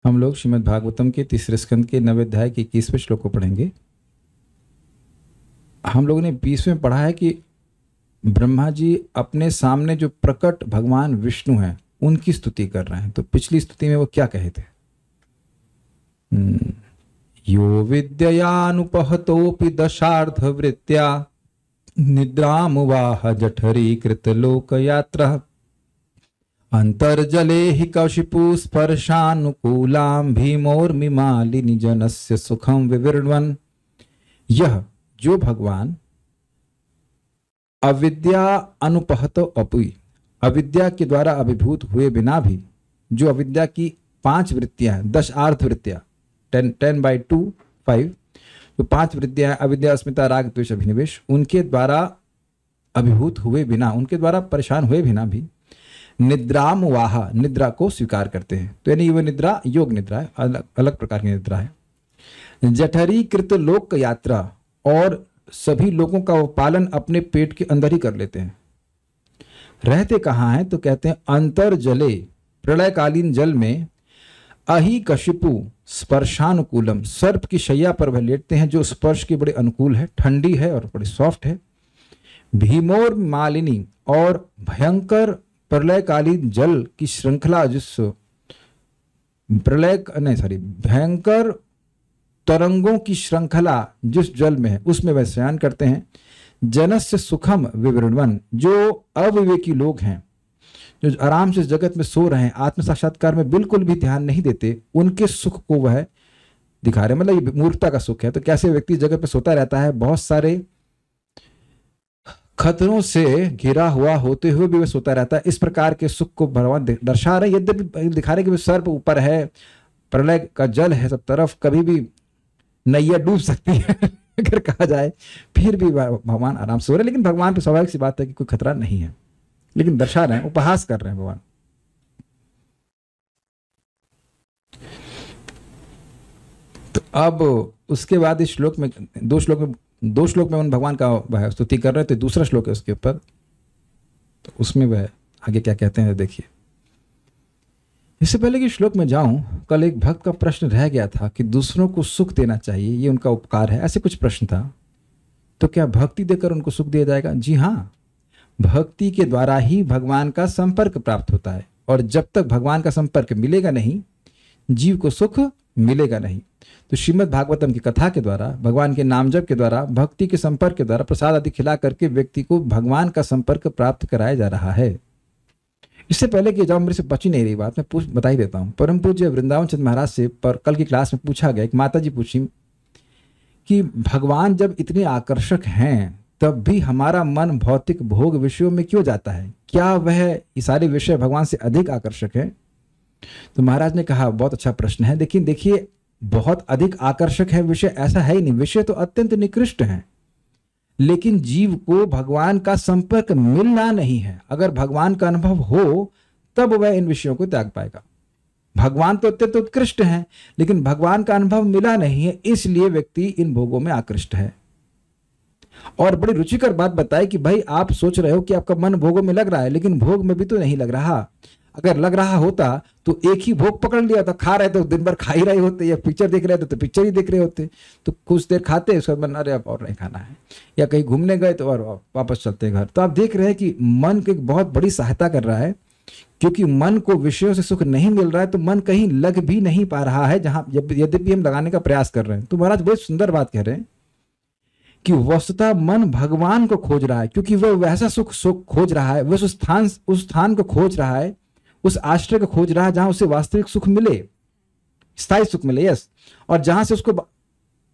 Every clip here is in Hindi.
हम लोग श्रीमद् भागवतम के तीसरे स्कंद के 9वें अध्याय के 21वें श्लोक को पढ़ेंगे। हम लोगों ने 20वें पढ़ा है कि ब्रह्मा जी अपने सामने जो प्रकट भगवान विष्णु हैं उनकी स्तुति कर रहे हैं। तो पिछली स्तुति में वो क्या कहे थे? यो विद्ययानुपहतोपि दशार्धवृत्त्या निद्रामुवाह जठरी कृतलोकयात्रः अंतर्जले हि कौशिपु स्पर्शानुकूलां भीमोर्मिमालिनी जनस्य सुखम विवृण्वन्। यह जो भगवान अविद्या अनुपहतो अपि, अविद्या के द्वारा अभिभूत हुए बिना भी, जो अविद्या की 5 वृत्तियां हैं, 10 आर्थ वृत्तियां, 10/2 5, जो 5 वृत्तियां हैं, अविद्या अस्मिता राग द्वेष अभिनिवेश, उनके द्वारा अभिभूत हुए बिना, उनके द्वारा परेशान हुए बिना भी निद्राम वाह, निद्रा को स्वीकार करते हैं। तो यानी वह निद्रा योग निद्रा है, अलग अलग प्रकार की निद्रा है। जठरी कृत लोक यात्रा, और सभी लोगों का वो पालन अपने पेट के अंदर ही कर लेते हैं। रहते कहाँ हैं? तो कहते हैं अंतर जले, प्रलयकालीन जल में, अहि कशिपु स्पर्शानुकूलम, सर्प की शैया पर वह लेटते हैं जो स्पर्श के बड़े अनुकूल है, ठंडी है और बड़ी सॉफ्ट है। भीमोर मालिनी, और भयंकर प्रलयकालीन जल की श्रृंखला, जिस भयंकर तरंगों की श्रृंखला जिस जल में है उसमें वह शयन करते हैं। जनस्य सुखम विवृण्वन्, जो अविवेकी लोग हैं, जो आराम से जगत में सो रहे हैं, आत्म साक्षात्कार में बिल्कुल भी ध्यान नहीं देते, उनके सुख को वह दिखा रहे। मतलब ये मूर्खता का सुख है। तो कैसे व्यक्ति जगत में सोता रहता है, बहुत सारे खतरों से घिरा हुआ होते हुए भी वह सोता रहता है, इस प्रकार के सुख को भगवान दर्शा रहे। यद्यपि दिखा रहे कि सर्प ऊपर है, प्रलय का जल है सब तरफ, कभी भी नैया डूब सकती है अगर कहा जाए, फिर भी भगवान आराम से सो रहे। लेकिन भगवान पे स्वाभाविक सी बात है कि कोई खतरा नहीं है, लेकिन दर्शा रहे हैं, उपहास कर रहे हैं भगवान। तो अब उसके बाद इस श्लोक में, दो श्लोक में उन भगवान का स्तुति कर रहे थे। दूसरा श्लोक है उसके ऊपर, तो उसमें वह आगे क्या कहते हैं देखिए। इससे पहले कि श्लोक में जाऊं, कल एक भक्त का प्रश्न रह गया था कि दूसरों को सुख देना चाहिए, ये उनका उपकार है, ऐसे कुछ प्रश्न था। तो क्या भक्ति देकर उनको सुख दिया जाएगा? जी हाँ, भक्ति के द्वारा ही भगवान का संपर्क प्राप्त होता है, और जब तक भगवान का संपर्क मिलेगा नहीं, जीव को सुख मिलेगा नहीं। तो श्रीमद् भागवतम की कथा के द्वारा, भगवान के नाम जप के द्वारा, भक्ति के संपर्क के द्वारा, प्रसाद आदि खिला करके व्यक्ति को भगवान का संपर्क प्राप्त कराया जा रहा है। इससे पहले कि जाओ, मेरे से बची नहीं रही बात, मैं बता ही देता हूँ। परम पूज्य वृंदावन चंद्र महाराज से कल की क्लास में पूछा गया, एक माता जी पूछी कि भगवान जब इतने आकर्षक हैं तब भी हमारा मन भौतिक भोग विषयों में क्यों जाता है? क्या वह ये सारे विषय भगवान से अधिक आकर्षक है? तो महाराज ने कहा, बहुत अच्छा प्रश्न है। लेकिन देखिए, बहुत अधिक आकर्षक है विषय, ऐसा है ही नहीं। विषय तो अत्यंत निकृष्ट हैं, लेकिन जीव को भगवान का संपर्क मिलना नहीं है। अगर भगवान का अनुभव हो तब वह इन विषयों को त्याग पाएगा। भगवान तो अत्यंत उत्कृष्ट हैं, लेकिन भगवान का अनुभव मिला नहीं है, इसलिए व्यक्ति इन भोगों में आकृष्ट है। और बड़ी रुचिकर बात बताई कि भाई, आप सोच रहे हो कि आपका मन भोगों में लग रहा है, लेकिन भोग में भी तो नहीं लग रहा। अगर लग रहा होता तो एक ही भोग पकड़ लिया था, खा रहे थे दिन भर खा ही रहे होते, या पिक्चर देख रहे थे तो पिक्चर ही देख रहे होते। तो कुछ देर खाते, उसके बाद अरे अब और नहीं खाना है, या कहीं घूमने गए तो और वापस चलते घर। तो आप देख रहे हैं कि मन की एक बहुत बड़ी सहायता कर रहा है, क्योंकि मन को विषयों से सुख नहीं मिल रहा है तो मन कहीं लग भी नहीं पा रहा है, जहां यद्यपि हम लगाने का प्रयास कर रहे हैं। तो महाराज बहुत सुंदर बात कह रहे हैं कि वस्तुतः मन भगवान को खोज रहा है, क्योंकि वह वैसा सुख खोज रहा है, वह उस स्थान को खोज रहा है, उस आश्रय को खोज रहा है जहां उसे वास्तविक सुख मिले, स्थायी सुख मिले। यस, और जहां से उसको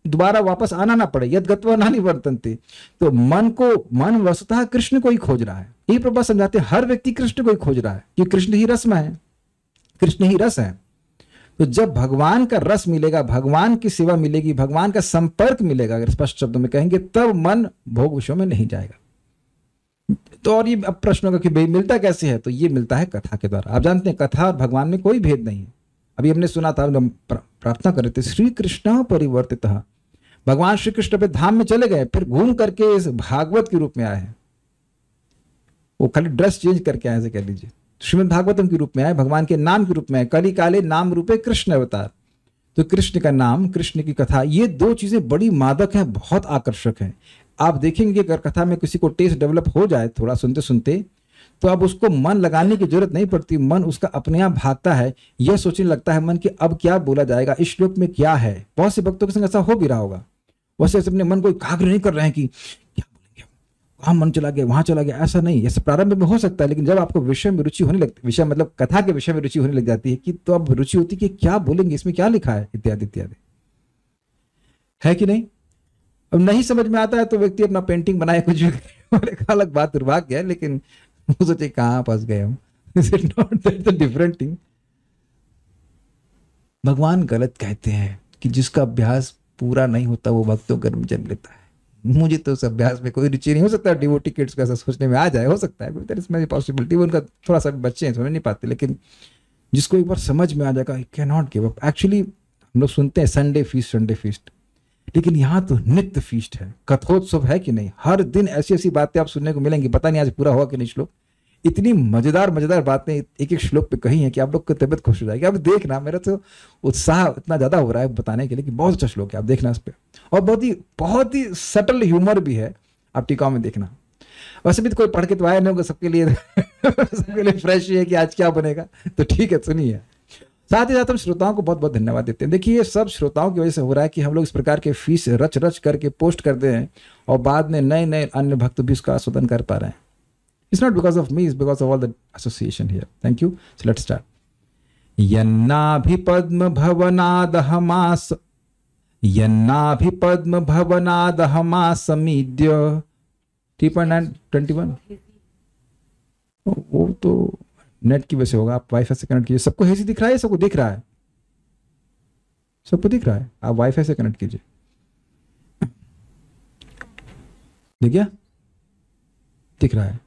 दोबारा वापस आना ना पड़े, यद गत्वा न निवर्तन्ते। तो मन वस्तुतः कृष्ण को ही खोज रहा है। यही प्रभुपाद समझाते हैं, हर व्यक्ति कृष्ण को ही खोज रहा है, कि कृष्ण ही रस में है, कृष्ण ही रस है। तो जब भगवान का रस मिलेगा, भगवान की सेवा मिलेगी, भगवान का संपर्क मिलेगा, अगर स्पष्ट शब्दों में कहेंगे, तब मन भोग विषयों में नहीं जाएगा। तो और ये अब प्रश्न होगा कि भाई मिलता कैसे है? तो ये मिलता है कथा के द्वारा। आप जानते हैं, कथा और भगवान में कोई भेद नहीं है। अभी हमने सुना था, प्रार्थना कर रहे थे, श्री कृष्ण परिवर्तितः, भगवान श्री कृष्ण पे धाम में चले गए, फिर घूम करके इस भागवत के रूप में आए हैं। वो खाली ड्रेस चेंज करके आए, ऐसे कह लीजिए। श्रीमद् भागवतम के रूप में आए, भगवान के नाम के रूप में आए। कली काले नाम रूपे कृष्ण अवतार, तो कृष्ण का नाम, कृष्ण की कथा, ये दो चीजें बड़ी मादक हैं, बहुत आकर्षक हैं। आप देखेंगे अगर कथा में किसी को टेस्ट डेवलप हो जाए थोड़ा सुनते सुनते, तो अब उसको मन लगाने की जरूरत नहीं पड़ती, मन उसका अपने आप भागता है। यह सोचने लगता है मन कि अब क्या बोला जाएगा, इस श्लोक में क्या है। बहुत से भक्तों के संग ऐसा हो भी रहा होगा, वैसे अपने मन को एकाग्र नहीं कर रहे हैं कि क्या बोलेंगे, वहां मन चला गया, वहां चला गया। ऐसा नहीं, ऐसा प्रारंभ में हो सकता है, लेकिन जब आपको विषय में रुचि होने लगती, विषय मतलब कथा के विषय में रुचि होने लग जाती है कि तो अब रुचि होती है कि क्या बोलेंगे, इसमें क्या लिखा है, इत्यादि इत्यादि, है कि नहीं। अब नहीं समझ में आता है तो व्यक्ति अपना पेंटिंग बनाए, कुछ भी अलग बात, दुर्भाग्य है, लेकिन वो सोचे कहां फंस गए हम। Is it not that different thing. भगवान गलत कहते हैं कि जिसका अभ्यास पूरा नहीं होता वो भक्तों का जन्म लेता है। मुझे तो उस अभ्यास में कोई रुचि नहीं। हो सकता है डिवोटी किड्स को ऐसा सोचने में आ जाए, हो सकता है, देयर इज मेनी पॉसिबिलिटी, उनका थोड़ा सा बच्चे हैं समझ नहीं पाते, लेकिन जिसको एक बार समझ में आ जाएगा, I can not give up. Actually हम लोग सुनते हैं संडे फीस्ट, संडे फीस्ट, लेकिन यहाँ तो नित्य फीस्ट है, कथोत्सव है कि नहीं। हर दिन ऐसी ऐसी बातें आप सुनने को मिलेंगी, पता नहीं आज पूरा हुआ कि नहीं श्लोक। इतनी मजेदार मजेदार बातें एक एक श्लोक पे कही हैं कि आप लोग की तबियत खुश हो जाएगी। आप देखना, मेरा तो उत्साह इतना ज्यादा हो रहा है बताने के लिए कि बहुत अच्छा श्लोक है, आप देखना इस पे। और बहुत ही सटल ह्यूमर भी है, आप टीकाओं में देखना। वैसे भी तो कोई पढ़ के तो आया नहीं होगा, सबके लिए फ्रेश है कि आज क्या बनेगा, तो ठीक है सुनिए। साथ ही साथ हम श्रोताओं को बहुत बहुत धन्यवाद देते हैं। देखिए ये सब श्रोताओं की वजह से हो रहा है कि हम लोग इस प्रकार के फीस रच रच करके पोस्ट करते हैं और बाद में नए नए अन्य भक्त भी उसका आस्वादन कर पा रहे हैं। It's not because of me, it's because of all the association here. Thank you. So let's start. यन्नाभिपद्म भवनादहमास, यन्नाभिपद्म भवनादहमासमीड्य 3.921। वो तो नेट की वजह से होगा, आप वाईफाई से कनेक्ट कीजिए। सबको हेजी दिख रहा है, सबको दिख रहा है, सबको दिख रहा है, आप वाईफाई से कनेक्ट कीजिए। दिख गया, दिख रहा है।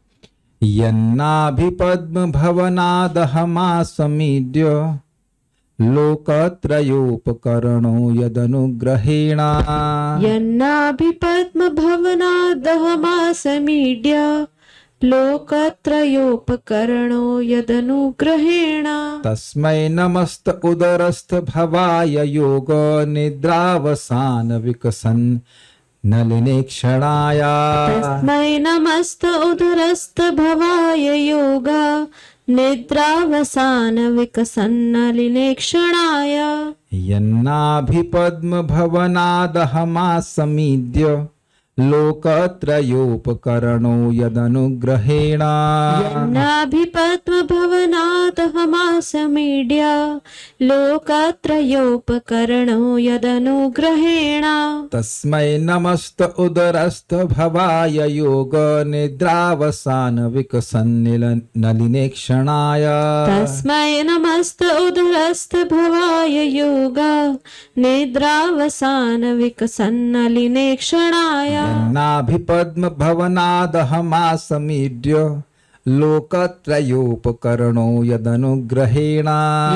यन्नाभिपद्म भवनादहमासमीड्य लोकत्रयोपकरणो यदनुग्रहेण, यन्नाभिपद्म भवनादहमासमीड्य लोकत्रयोपकरणो यदनुग्रहेण, तस्मै नमस्त उदरस्थ भवाय योग निद्रावसान विकसन नलिनेक्षणाय, तस्मै नमस्त उदरस्थ भवाय योग निद्रावसान विकसन्नलिनेक्षणाय, यन्नाभिपद्म भवनादहमासमीड्य लोकत्रयोपकरणो यदनुग्रहेण, यन्नाभिपद्म भवनादहमासमीड्य लोकत्रयोपकरणो यदनुग्रहेण, तस्मै नमस्त उदरस्थ भवाय योग निद्रावसान विकसन्नलिनेक्षणाय, तस्मै नमस्त उदरस्थ भवाय योग निद्रावसान विकसन्नलिनेक्षणाय, यन्नाभिपद्म भवनादहमासमीड्य लोकत्रयोपकरणो यदनुग्रहेण,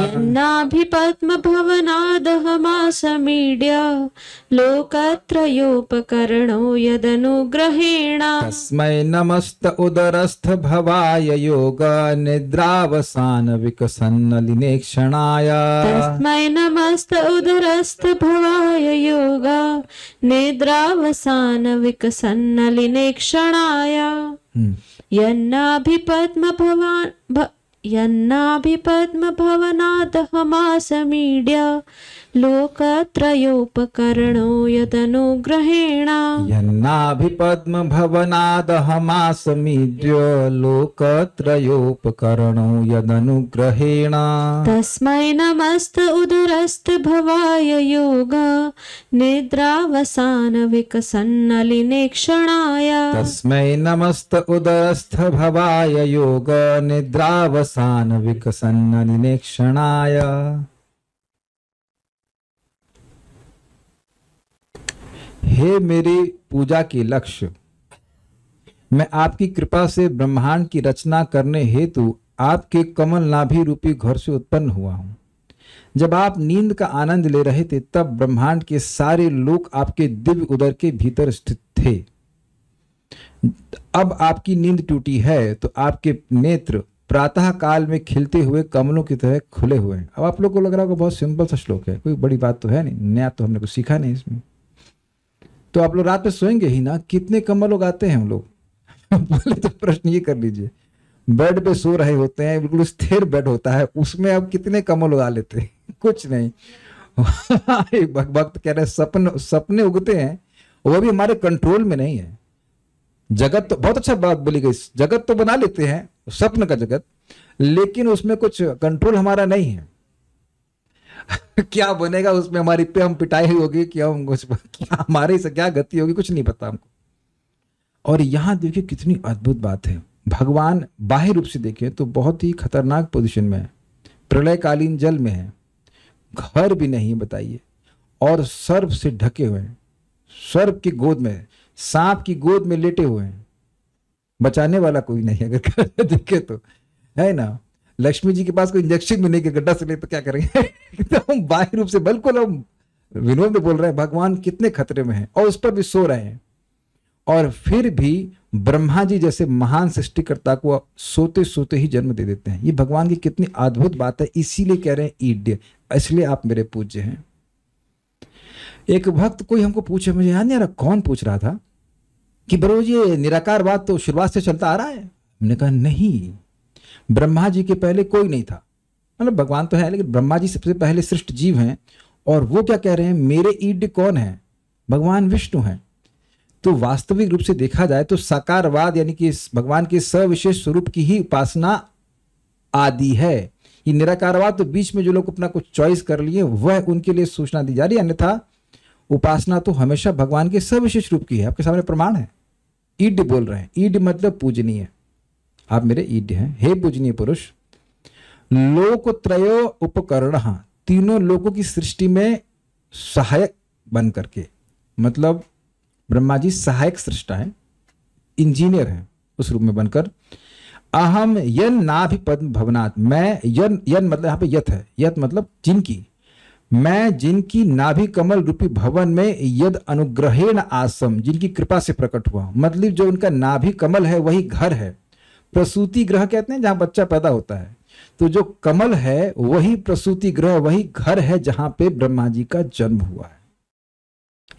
यन्नाभिपद्म भवनादहमासमीड्य लोकत्रयोपकरणो यदनुग्रहेण, तस्मै नमस्त उदरस्थ भवाय योग निद्रावसान विकसन्नलिनेक्षणाय, तस्मै नमस्त उदरस्थ भवाय योग निद्रावसान विकसन्नलिनेक्षणाय, यन्नाभिपद्म भवनादहमासमीड्य लोकत्रयोपकरणो यदनुग्रहेण, यन्नाभिपद्म भवनादहमासमीड्य लोकत्रयोपकरणो यदनुग्रहेण, तस्मै नमस्त उदरस्थ भवाय योग निद्रावसान विकसन्नलिनेक्षणाय, तस्मै नमस्त उदरस्थ भवाय योग निद्रावसान विकसन्नलिनेक्षणाय। हे मेरे पूजा के लक्ष्य, मैं आपकी कृपा से ब्रह्मांड की रचना करने हेतु आपके कमल नाभि रूपी घर से उत्पन्न हुआ हूं। जब आप नींद का आनंद ले रहे थे तब ब्रह्मांड के सारे लोक आपके दिव्य उदर के भीतर स्थित थे। अब आपकी नींद टूटी है तो आपके नेत्र प्रातः काल में खिलते हुए कमलों की तरह खुले हुए हैं। अब आप लोग को लग रहा होगा बहुत सिंपल सा श्लोक है, कोई बड़ी बात तो है नहीं, नया तो हमने कुछ सीखा नहीं इसमें। तो आप लोग रात में सोएंगे ही ना, कितने कमल उगाते हैं हम लोग? पहले तो प्रश्न ये कर लीजिए, बेड पे सो रहे होते हैं, बिल्कुल स्थिर बेड होता है, उसमें आप कितने कमल उगा लेते हैं? कुछ नहीं। एक भक्त कह रहे हैं सपने उगते हैं, वो भी हमारे कंट्रोल में नहीं है। जगत तो बहुत अच्छा बात बोली गई, जगत तो बना लेते हैं, स्वप्न का जगत, लेकिन उसमें कुछ कंट्रोल हमारा नहीं है। क्या बनेगा उसमें, हमारी पे हम पिटाई होगी कि हम क्या हमारे से क्या गति होगी, कुछ नहीं पता हमको। और यहां देखिए कितनी अद्भुत बात है, भगवान बाह्य रूप से देखें तो बहुत ही खतरनाक पोजीशन में है, प्रलयकालीन जल में है, घर भी नहीं बताइए, और सर्प से ढके हुए हैं, सर्प की गोद में, सांप की गोद में लेटे हुए हैं, बचाने वाला कोई नहीं अगर देखे तो, है ना। लक्ष्मी जी के पास कोई इंजेक्शन भी नहीं कि गड्ढा से ले तो क्या करेंगे। एकदम बाह्य रूप से बिल्कुल हम विनोद में बोल रहे हैं भगवान कितने खतरे में हैं, और उस पर भी सो रहे हैं। और फिर भी ब्रह्मा जी जैसे महान सृष्टिकर्ता को सोते सोते ही जन्म दे देते हैं। ये भगवान की कितनी अद्भुत बात है, इसीलिए कह रहे हैं ईड्य, इसलिए आप मेरे पूज्य हैं। एक भक्त कोई हमको पूछे, मुझे याद नहीं आ रहा कौन पूछ रहा था, कि बरो ये निराकारवाद तो शुरुआत से चलता आ रहा है। हमने कहा नहीं, ब्रह्मा जी के पहले कोई नहीं था, मतलब भगवान तो है लेकिन ब्रह्मा जी सबसे पहले सृष्ट जीव हैं। और वो क्या कह रहे हैं, मेरे ईड्य कौन है? भगवान विष्णु हैं। तो वास्तविक रूप से देखा जाए तो साकारवाद यानी कि भगवान के सविशेष स्वरूप की ही उपासना आदि है। ये निराकारवाद तो बीच में जो लोग अपना कुछ चॉइस कर लिए वह उनके लिए सूचना दी जा रही है, अन्यथा उपासना तो हमेशा भगवान के सविशेष रूप की है। आपके सामने प्रमाण है, ईड्य बोल रहे हैं, ईड्य मतलब पूजनीय, आप मेरे ईड्य हैं, हे पूजनीय पुरुष। लोकत्रयो उपकरण, तीनों लोगों की सृष्टि में सहायक बन करके, मतलब ब्रह्मा जी सहायक सृष्टा है, इंजीनियर हैं उस रूप में बनकर। अहम यन नाभिपद्म भवनात्, मैं यन मतलब यहाँ पे यत है, यत मतलब जिनकी, मैं जिनकी नाभि कमल रूपी भवन में यद अनुग्रहेण आसम, जिनकी कृपा से प्रकट हुआ, मतलब जो उनका नाभि कमल है वही घर है। प्रसूति ग्रह कहते हैं जहां बच्चा पैदा होता है, तो जो कमल है वही प्रसूति ग्रह, वही घर है जहां पे ब्रह्मा जी का जन्म हुआ है,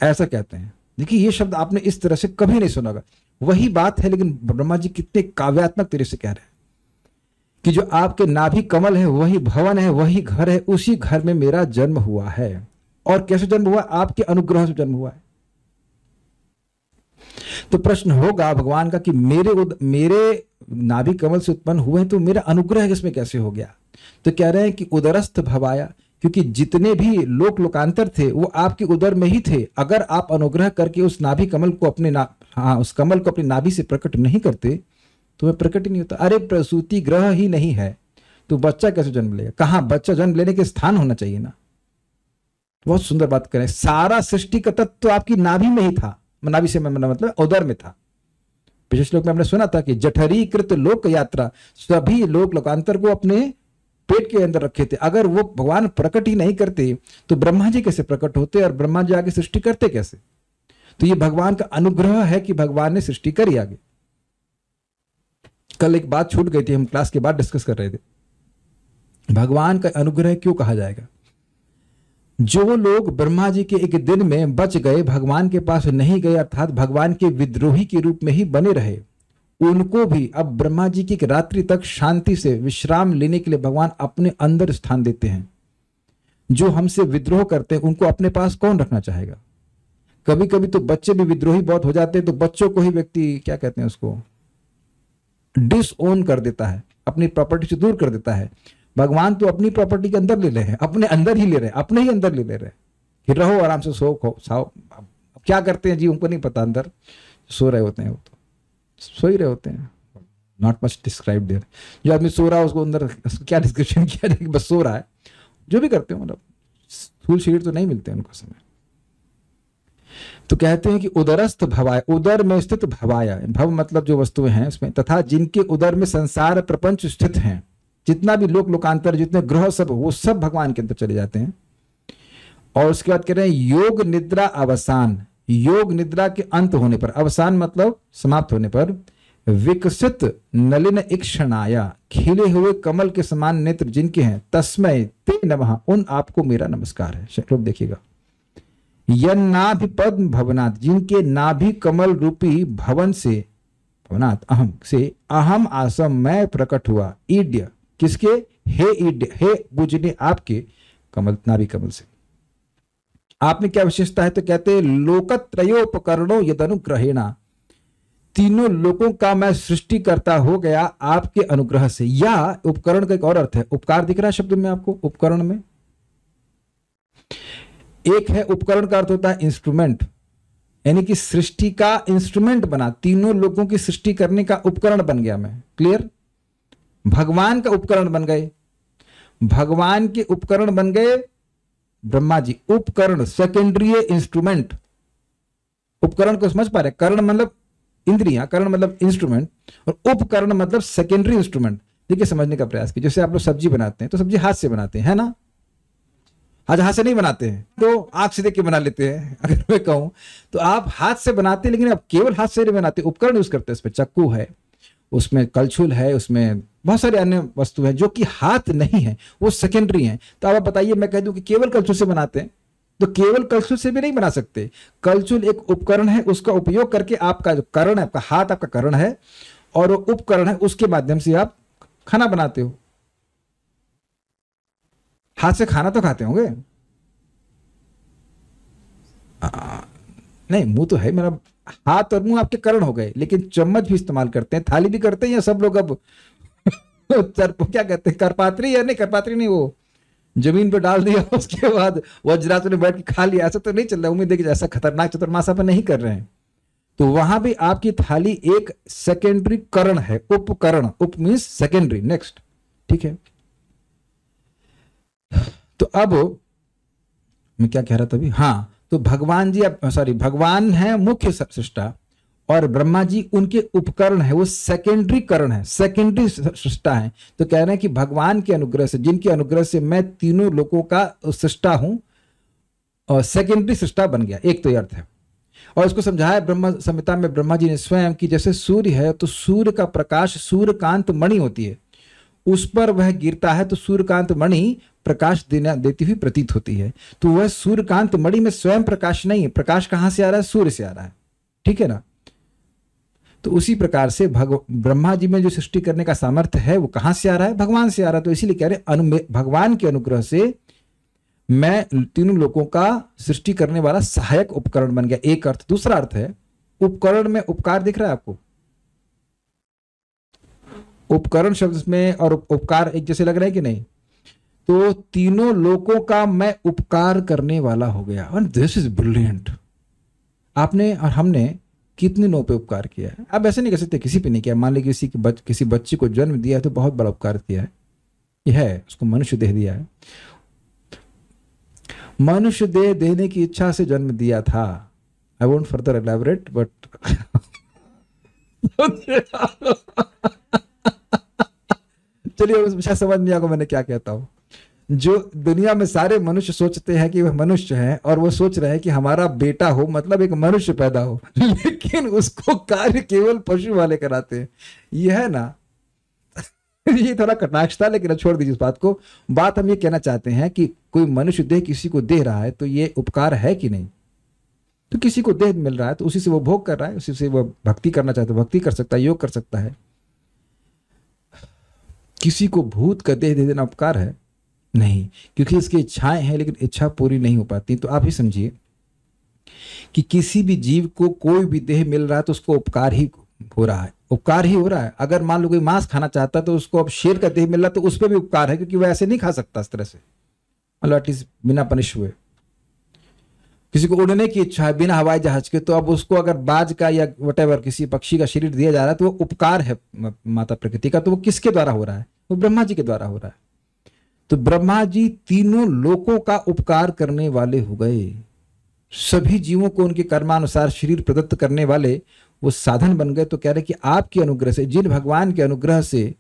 ऐसा कहते हैं। देखिए ये शब्द आपने इस तरह से कभी नहीं सुना होगा, वही बात है, लेकिन ब्रह्मा जी कितने काव्यात्मक तरह से कह रहे हैं कि जो आपके नाभि कमल है वही भवन है, वही घर है, उसी घर में मेरा जन्म हुआ है। और कैसे जन्म हुआ? आपके अनुग्रह से जन्म हुआ है। तो प्रश्न होगा भगवान का कि मेरे नाभि कमल से उत्पन्न हुए हैं, तो मेरा अनुग्रह इसमें कैसे हो गया? तो कह रहे हैं कि उदरस्थ भवाया, क्योंकि जितने भी लोकांतर थे वो आपके उदर में ही थे। अगर आप अनुग्रह करके उस नाभि कमल को उस कमल को अपनी नाभि से प्रकट नहीं करते तो वह प्रकट ही नहीं होता। अरे प्रसूति ग्रह ही नहीं है तो बच्चा कैसे जन्म लेगा? कहां बच्चा जन्म लेने के स्थान होना चाहिए ना। बहुत सुंदर बात करें, सारा सृष्टि का तत्व तो आपकी नाभि में ही था, नाभि से मतलब उदर में था। पिछले श्लोक में हमने सुना था कि जठरीकृत लोक यात्रा, सभी लोकांतर को अपने पेट के अंदर रखे थे। अगर वो भगवान प्रकट ही नहीं करते तो ब्रह्मा जी कैसे प्रकट होते, और ब्रह्मा जी आगे सृष्टि करते कैसे? तो ये भगवान का अनुग्रह है कि भगवान ने सृष्टि करी आगे। कल एक बात छूट गई थी, हम क्लास के बाद डिस्कस कर रहे थे, भगवान का अनुग्रह क्यों कहा जाएगा? जो लोग ब्रह्मा जी के एक दिन में बच गए, भगवान के पास नहीं गए, अर्थात भगवान के विद्रोही के रूप में ही बने रहे, उनको भी अब ब्रह्मा जी की एक रात्रि तक शांति से विश्राम लेने के लिए भगवान अपने अंदर स्थान देते हैं। जो हमसे विद्रोह करते हैं उनको अपने पास कौन रखना चाहेगा? कभी कभी तो बच्चे भी विद्रोही बहुत हो जाते हैं, तो बच्चों को ही व्यक्ति क्या कहते हैं उसको, डिसओन कर देता है, अपनी प्रॉपर्टी से दूर कर देता है। भगवान तो अपनी प्रॉपर्टी के अंदर ले रहे हैं, अपने अंदर ही ले रहे हैं, अपने ही अंदर ले रहे हैं कि रहो आराम से, सो खो साओ। क्या करते हैं जी उनको नहीं पता, अंदर सो रहे होते हैं, वो तो सो ही रहे होते हैं, नॉट मच डिस्क्राइब देयर। जो आदमी सो रहा है उसको अंदर क्या डिस्क्रिप्शन किया जाए, बस सो रहा है। जो भी करते हैं मतलब स्थूल शरीर तो नहीं मिलते उनको समय। तो कहते हैं कि उदरस्थ भवाय, उदर में स्थित भवाया, भव मतलब जो वस्तुएं हैं उसमें, तथा जिनके उदर में संसार प्रपंच स्थित हैं, जितना भी लोकांतर, जितने ग्रह सब, वो सब भगवान के अंदर चले जाते हैं। और उसके बाद कह रहे हैं योग निद्रा अवसान, योग निद्रा के अंत होने पर, अवसान मतलब समाप्त होने पर, विकसित नलिन इक्षणाया, खिले हुए कमल के समान नेत्र जिनके हैं, तस्मै ते नमः, उन आपको मेरा नमस्कार है। श्लोक देखिएगा। यन्नाभि पद्म भवनात्, जिनके नाभि कमल रूपी भवन से, भवनात् अहम से, अहम आसम मैं प्रकट हुआ, ईड्य किसके, हे ईड्य, हे पूजनीय आपके कमल, नाभि कमल से। आप में क्या विशेषता है, तो कहते हैं लोकत्रयोपकरणों यदनुग्रहेणा, तीनों लोगों का मैं सृष्टि करता हो गया आपके अनुग्रह से। या उपकरण का एक और अर्थ है, उपकार दिख रहा है शब्द में आपको, उपकरण में एक है, उपकरण का अर्थ होता है इंस्ट्रूमेंट, यानी कि सृष्टि का इंस्ट्रूमेंट बना, तीनों लोगों की सृष्टि करने का उपकरण बन गया मैं। क्लियर? भगवान का उपकरण बन गए, भगवान के उपकरण बन गए ब्रह्मा जी। उपकरण सेकेंडरी इंस्ट्रूमेंट, उपकरण को समझ पा रहे? करण मतलब इंद्रियां, करण मतलब इंस्ट्रूमेंट, और उपकरण मतलब सेकेंडरी इंस्ट्रूमेंट। देखिए समझने का प्रयास कीजिए। जैसे आप लोग सब्जी बनाते हैं तो सब्जी हाथ से बनाते हैं, है ना? आज हाथ से नहीं बनाते हैं तो आंख से देख के बना लेते हैं। अगर मैं कहूं तो आप हाथ से बनाते हैं, लेकिन आप केवल हाथ से नहीं बनाते, उपकरण यूज करते हैं। उसमें चक्कू है, उसमें कलछुल है, उसमें बहुत सारे अन्य वस्तु है जो कि हाथ नहीं है, वो सेकेंडरी हैं। तो आप बताइए, मैं कह दूं कि केवल कलछुल से बनाते हैं, तो केवल कलछुल से भी नहीं बना सकते। कलछुल एक उपकरण है, उसका उपयोग करके आपका जो करण है, आपका हाथ आपका करण है, और वो उपकरण है, उसके माध्यम से आप खाना बनाते हो। हाथ से खाना तो खाते होंगे? नहीं, मुंह तो है मेरा, हाथ और मुंह आपके करण हो गए, लेकिन चम्मच भी इस्तेमाल करते हैं, थाली भी करते हैं, या सब लोग अब क्या कहते हैं, करपात्री, या नहीं करपात्री नहीं, वो जमीन पर डाल दिया उसके बाद वज्रासन में बैठ के खा लिया, ऐसा तो नहीं चल रहा। उम्मीद है कि ऐसा खतरनाक चतुर्मासा पर नहीं कर रहे हैं। तो वहां भी आपकी थाली एक सेकेंडरी करण है, उपकरण, उप मीन्स सेकेंडरी। नेक्स्ट, ठीक है। तो अब मैं क्या कह रहा था अभी, हाँ, तो भगवान जी, सॉरी, भगवान है मुख्य सृष्टा, और ब्रह्मा जी उनके उपकरण है, वो सेकेंडरी करण है, सेकेंडरी सृष्टा है। तो कह रहे हैं कि भगवान के अनुग्रह से, जिनके अनुग्रह से मैं तीनों लोगों का सृष्टा हूं, और सेकेंडरी सृष्टा बन गया। एक तो यह अर्थ है। और इसको समझाया ब्रह्म संहिता में ब्रह्मा जी ने स्वयं कि जैसे सूर्य है तो सूर्य का प्रकाश सूर्यकांत मणि होती है, उस पर वह गिरता है तो सूर्यकांत मणि प्रकाश देती हुई प्रतीत होती है। तो वह सूर्यकांत मणि में स्वयं प्रकाश नहीं है, प्रकाश कहां से आ रहा है? सूर्य से आ रहा है, ठीक है ना? तो उसी प्रकार से ब्रह्मा जी में जो सृष्टि करने का सामर्थ्य है वो कहां से आ रहा है? भगवान से आ रहा है। तो इसीलिए कह रहे भगवान के अनुग्रह से मैं तीनों लोगों का सृष्टि करने वाला सहायक उपकरण बन गया। एक अर्थ। दूसरा अर्थ है, उपकरण में उपकार दिख रहा है आपको? उपकरण शब्द में और उपकार एक जैसे लग रहे हैं कि नहीं? तो तीनों लोगों का मैं उपकार करने वाला हो गया। और दिस इज ब्रिलियंट। आपने और हमने कितने लोगों पे उपकार किया है? अब ऐसे नहीं कर सकते किसी पे नहीं किया। मान लीजिए किसी बच्चे को जन्म दिया है तो बहुत बड़ा उपकार किया है। यह है, उसको मनुष्य देह दिया है, मनुष्य देह देने की इच्छा से जन्म दिया था। I won't further elaborate, but चलिए, शायद समझ नहीं आएगा मैंने क्या कहता हूं। जो दुनिया में सारे मनुष्य सोचते हैं कि वह मनुष्य हैं, और वो सोच रहे हैं कि हमारा बेटा हो, मतलब एक मनुष्य पैदा हो, लेकिन उसको कार्य केवल पशु वाले कराते हैं। यह है ना, ये थोड़ा कटाक्ष था, लेकिन छोड़ दीजिए इस बात को। बात हम ये कहना चाहते हैं कि कोई मनुष्य देह किसी को दे रहा है तो ये उपकार है कि नहीं? तो किसी को देह मिल रहा है तो उसी से वो भोग कर रहा है, उसी से वो भक्ति करना चाहता है, भक्ति कर सकता है, योग कर सकता है। किसी को भूत का देह दे देना उपकार है? नहीं, क्योंकि इसकी इच्छाएं हैं लेकिन इच्छा पूरी नहीं हो पाती। तो आप ही समझिए कि किसी भी जीव को कोई भी देह मिल रहा है तो उसको उपकार ही हो रहा है, उपकार ही हो रहा है। अगर मान लो कोई मांस खाना चाहता है तो उसको अब शेर का देह मिल रहा है तो उस पर भी उपकार है, क्योंकि वह ऐसे नहीं खा सकता इस तरह से, मतलब एटलीस्ट बिना पनिश हुए। किसी को उड़ने की इच्छा है बिना हवाई जहाज के, तो अब उसको अगर बाज का या वटेवर किसी पक्षी का शरीर दिया जा रहा है तो वो उपकार है माता प्रकृति का। तो वो किसके द्वारा हो रहा है? वो ब्रह्मा जी के द्वारा हो रहा है। तो ब्रह्मा जी तीनों लोकों का उपकार करने वाले हो गए। सभी जीवों को उनके कर्मानुसार शरीर प्रदत्त करने वाले वो साधन बन गए। तो कह रहे कि आपके अनुग्रह से, जिन भगवान के अनुग्रह से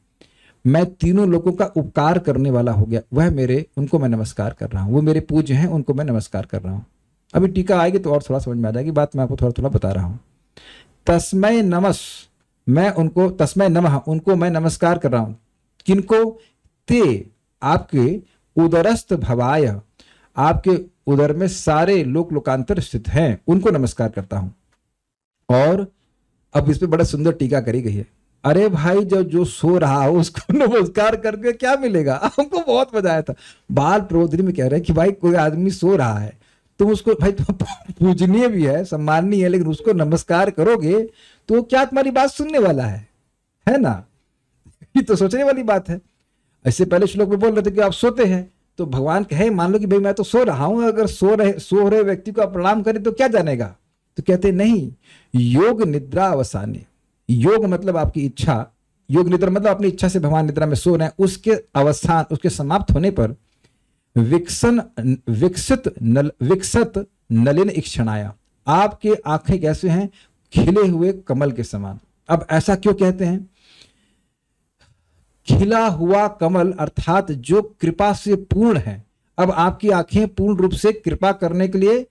मैं तीनों लोगों का उपकार करने वाला हो गया, वह मेरे, उनको मैं नमस्कार कर रहा हूं। वो मेरे पूज्य हैं, उनको मैं नमस्कार कर रहा हूं। अभी टीका आएगी तो और थोड़ा समझ में आ जाएगी बात, मैं आपको थोड़ा थोड़ा बता रहा हूं। तस्मै नमस् मैं उनको तस्मै नमः, उनको मैं नमस्कार कर रहा हूं। किनको? ते आपके उदरस्थ भवाय, आपके उदर में सारे लोक लोकांतर स्थित हैं, उनको नमस्कार करता हूं। और अब इस पे बड़ा सुंदर टीका करी गई है। अरे भाई, जो सो रहा हो उसको नमस्कार करके क्या मिलेगा? हमको बहुत मजा आया था। बाल प्रबोधिनी में कह रहे हैं कि भाई कोई आदमी सो रहा है, तुम उसको भाई पूजनीय भी है, सम्माननीय है, लेकिन उसको नमस्कार करोगे तो क्या तुम्हारी बात सुनने वाला है ना? ये तो सोचने वाली बात है। इससे पहले श्लोक में बोल रहे थे कि आप सोते हैं, तो भगवान कहे मान लो कि भाई मैं तो सो रहा हूं, अगर सो रहे व्यक्ति को आप प्रणाम करें तो क्या जानेगा? तो कहते नहीं, योग निद्रा अवसाने। योग मतलब आपकी इच्छा, योग निद्रा मतलब अपनी इच्छा से भगवान निद्रा में सो रहे हैं, उसके अवसान, उसके समाप्त होने पर विकसित नलिन इक्षणाया, आपके आंखें कैसे हैं? खिले हुए कमल के समान। अब ऐसा क्यों कहते हैं? खिला हुआ कमल अर्थात जो कृपा से पूर्ण है। अब आपकी आंखें पूर्ण रूप से कृपा करने के लिए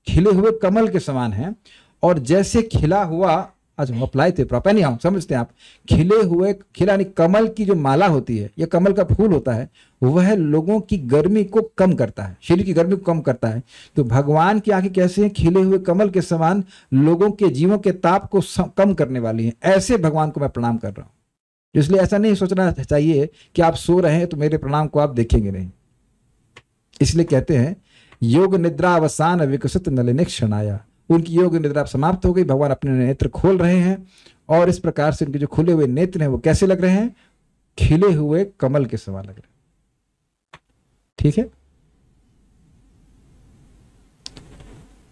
खिले हुए कमल के समान हैं, और जैसे खिला हुआ, आज हम अप्लाई थे प्रॉपर नहीं, हम समझते हैं आप, खिले हुए, खिला नहीं, कमल की जो माला होती है या कमल का फूल होता है, वह लोगों की गर्मी को कम करता है, शरीर की गर्मी को कम करता है। तो भगवान की आंखें कैसे हैं? खिले हुए कमल के समान, लोगों के जीवों के ताप को कम करने वाली हैं। ऐसे भगवान को मैं प्रणाम कर रहा हूं। इसलिए ऐसा नहीं सोचना चाहिए कि आप सो रहे हैं तो मेरे प्रणाम को आप देखेंगे नहीं। इसलिए कहते हैं योग निद्रा अवसान विकसित नलिन क्षणाया, उनकी योग निद्रा समाप्त हो गई, भगवान अपने नेत्र खोल रहे हैं, और इस प्रकार से उनके जो खुले हुए नेत्र हैं वो कैसे लग रहे हैं? खिले हुए कमल के समान लग रहे हैं। ठीक है।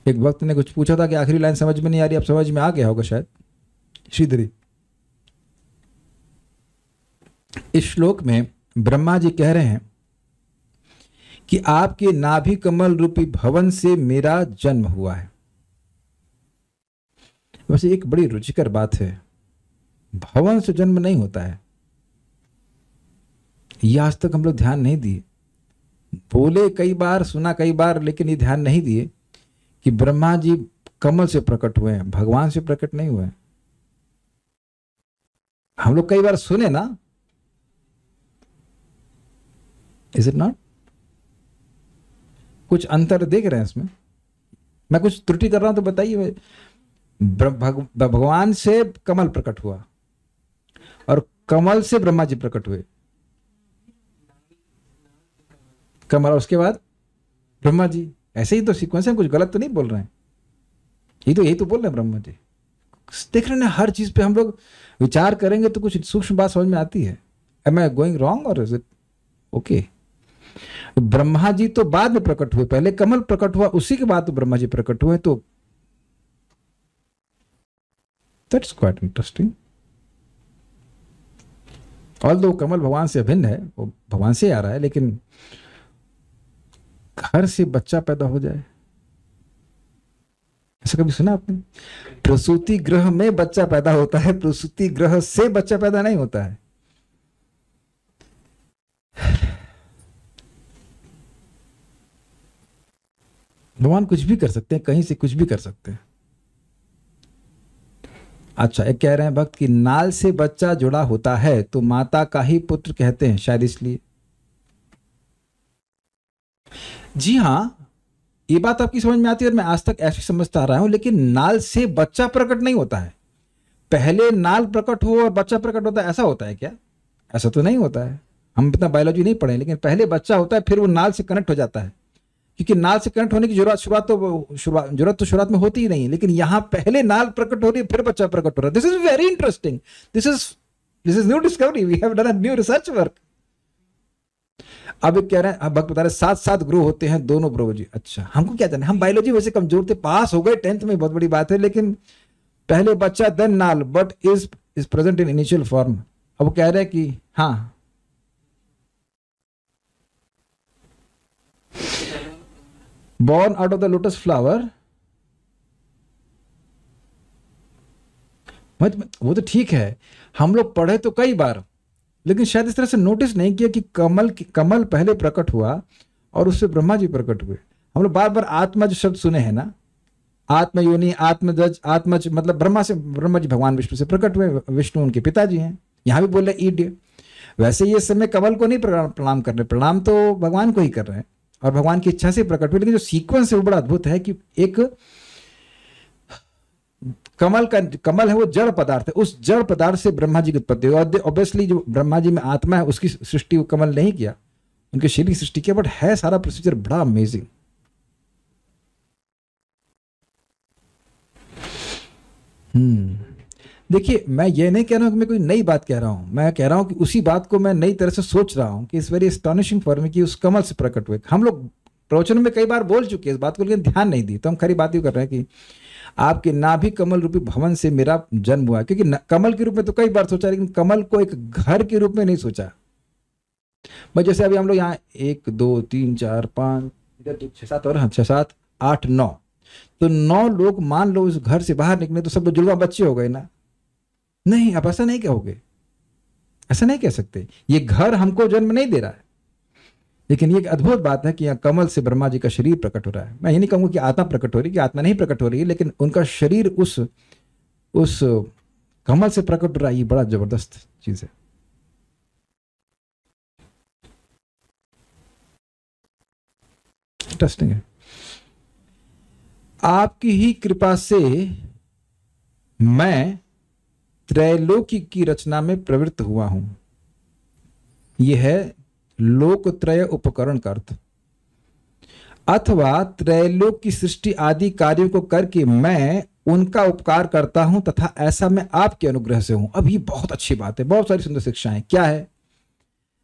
एक वक्त ने कुछ पूछा था कि आखिरी लाइन समझ में नहीं आ रही, अब समझ में आ गया होगा शायद। श्रीधरी, इस श्लोक में ब्रह्मा जी कह रहे हैं कि आपके नाभि कमल रूपी भवन से मेरा जन्म हुआ है। वैसे एक बड़ी रुचिकर बात है, भवन से जन्म नहीं होता है, यह आज तक हम लोग ध्यान नहीं दिए। बोले कई बार, सुना कई बार, लेकिन ये ध्यान नहीं दिए कि ब्रह्मा जी कमल से प्रकट हुए हैं, भगवान से प्रकट नहीं हुए हैं। हम लोग कई बार सुने ना, इज इट नॉट? कुछ अंतर देख रहे हैं इसमें? मैं कुछ त्रुटि कर रहा हूं तो बताइए। भगवान से कमल प्रकट हुआ और कमल से ब्रह्मा जी प्रकट हुए, कमल, उसके बाद ब्रह्मा जी। ऐसे ही तो सीक्वेंस है, कुछ गलत तो नहीं बोल रहे हैं? यही तो बोल रहे हैं ब्रह्मा जी। देख रहे हैं, हर चीज पे हम लोग विचार करेंगे तो कुछ सूक्ष्म बात समझ में आती है। एम आई गोइंग रॉन्ग और is it okay? Brahma ji तो बाद में प्रकट हुए, पहले कमल प्रकट हुआ, उसी के बाद तो ब्रह्मा जी प्रकट हुए। तो दैट्स क्वाइट इंटरेस्टिंग। ऑल्दो कमल भगवान से अभिन्न है, वो भगवान से आ रहा है, लेकिन घर से बच्चा पैदा हो जाए, ऐसा कभी सुना आपने? प्रसूति गृह में बच्चा पैदा होता है, प्रसूति गृह से बच्चा पैदा नहीं होता है। भगवान कुछ भी कर सकते हैं, कहीं से कुछ भी कर सकते हैं। अच्छा, एक कह रहे हैं भक्त कि नाल से बच्चा जुड़ा होता है तो माता का ही पुत्र कहते हैं, शायद इसलिए। जी हां, ये बात आपकी समझ में आती है और मैं आज तक ऐसे समझता आ रहा हूं, लेकिन नाल से बच्चा प्रकट नहीं होता है। पहले नाल प्रकट हो और बच्चा प्रकट होता है, ऐसा होता है क्या? ऐसा तो नहीं होता है। हम इतना बायोलॉजी नहीं पढ़े, लेकिन पहले बच्चा होता है, फिर वो नाल से कनेक्ट हो जाता है, क्योंकि नाल से कनेक्ट होने की जरूरत तो शुरुआत में होती ही नहीं है, लेकिन यहां पहले नाल प्रकट हो रही है, फिर बच्चा प्रकट हो रहा है। This is very interesting. This is new discovery, we have done a new research work. अब कह रहे हैं, अब भक्त बता रहे 7 ग्रोह होते हैं, दोनों ग्रोह जी। अच्छा, हमको क्या जाने, हम बायोलॉजी वैसे कमजोर थे, पास हो गए 10th में, बहुत बड़ी बात है, लेकिन पहले बच्चा देन नाल, but is present in initial form. अब वो कह रहे हैं कि हाँ, born out of the lotus flower, वो तो ठीक है, हम लोग पढ़े तो कई बार, लेकिन शायद इस तरह से नोटिस नहीं किया कि कमल पहले प्रकट हुआ और उससे ब्रह्मा जी प्रकट हुए। हम लोग बार बार आत्मा जो शब्द सुने हैं ना, आत्मयोनि, आत्मजज, आत्मज, मतलब ब्रह्मा जी भगवान विष्णु से प्रकट हुए, विष्णु उनके पिताजी हैं। यहाँ भी बोल रहे ईड्य। वैसे ये समय कमल को नहीं प्रणाम कर रहे, प्रणाम तो भगवान को ही कर रहे हैं और भगवान की इच्छा से प्रकट हुए। लेकिन जो सीक्वेंस है वो बड़ा अद्भुत है कि एक कमल है वो जड़ पदार्थ है, उस जड़ पदार्थ से ब्रह्मा जी की उत्पत्ति हुई। ऑब्वियसली जो ब्रह्मा जी में आत्मा है उसकी सृष्टि वो कमल नहीं किया, उनके शरीर की सृष्टि किया, बट है सारा प्रोसीजर बड़ा अमेजिंग। देखिए मैं ये नहीं कह रहा हूं कि मैं कोई नई बात कह रहा हूं, मैं कह रहा हूं कि उसी बात को मैं नई तरह से सोच रहा हूं कि it's very astonishing for me कि उस कमल से प्रकट हुए। हम लोग प्रवचन में कई बार बोल चुके हैं इस बात को, लेकिन ध्यान नहीं दी। तो हम खरी बात ही कर रहे हैं कि आपके नाभि कमल रूपी भवन से मेरा जन्म हुआ। क्योंकि कमल के रूप में तो कई बार सोचा, लेकिन कमल को एक घर के रूप में नहीं सोचा। बस जैसे अभी हम लोग यहाँ 1 2 3 4 5 इधर 6 7 और 6 7 8 9, तो 9 लोग मान लो उस घर से बाहर निकले तो सब लोग जुड़वा बच्चे हो गए ना? नहीं, आप ऐसा नहीं कहोगे, ऐसा नहीं कह सकते। ये घर हमको जन्म नहीं दे रहा है, लेकिन ये एक अद्भुत बात है कि यहाँ कमल से ब्रह्मा जी का शरीर प्रकट हो रहा है। मैं ये नहीं कहूंगा कि आत्मा प्रकट हो रही है, कि आत्मा नहीं प्रकट हो रही है, लेकिन उनका शरीर उस कमल से प्रकट हो रहा है। ये बड़ा जबरदस्त चीज है। इंटरेस्टिंग है। आपकी ही कृपा से मैं त्रैलोकी की रचना में प्रवृत्त हुआ हूं। यह है लोकत्रय उपकरण का अर्थ, अथवा त्रैलोक की सृष्टि आदि कार्यों को करके मैं उनका उपकार करता हूं, तथा ऐसा मैं आपके अनुग्रह से हूं। अब ये बहुत अच्छी बात है, बहुत सारी सुंदर शिक्षाएं। क्या है?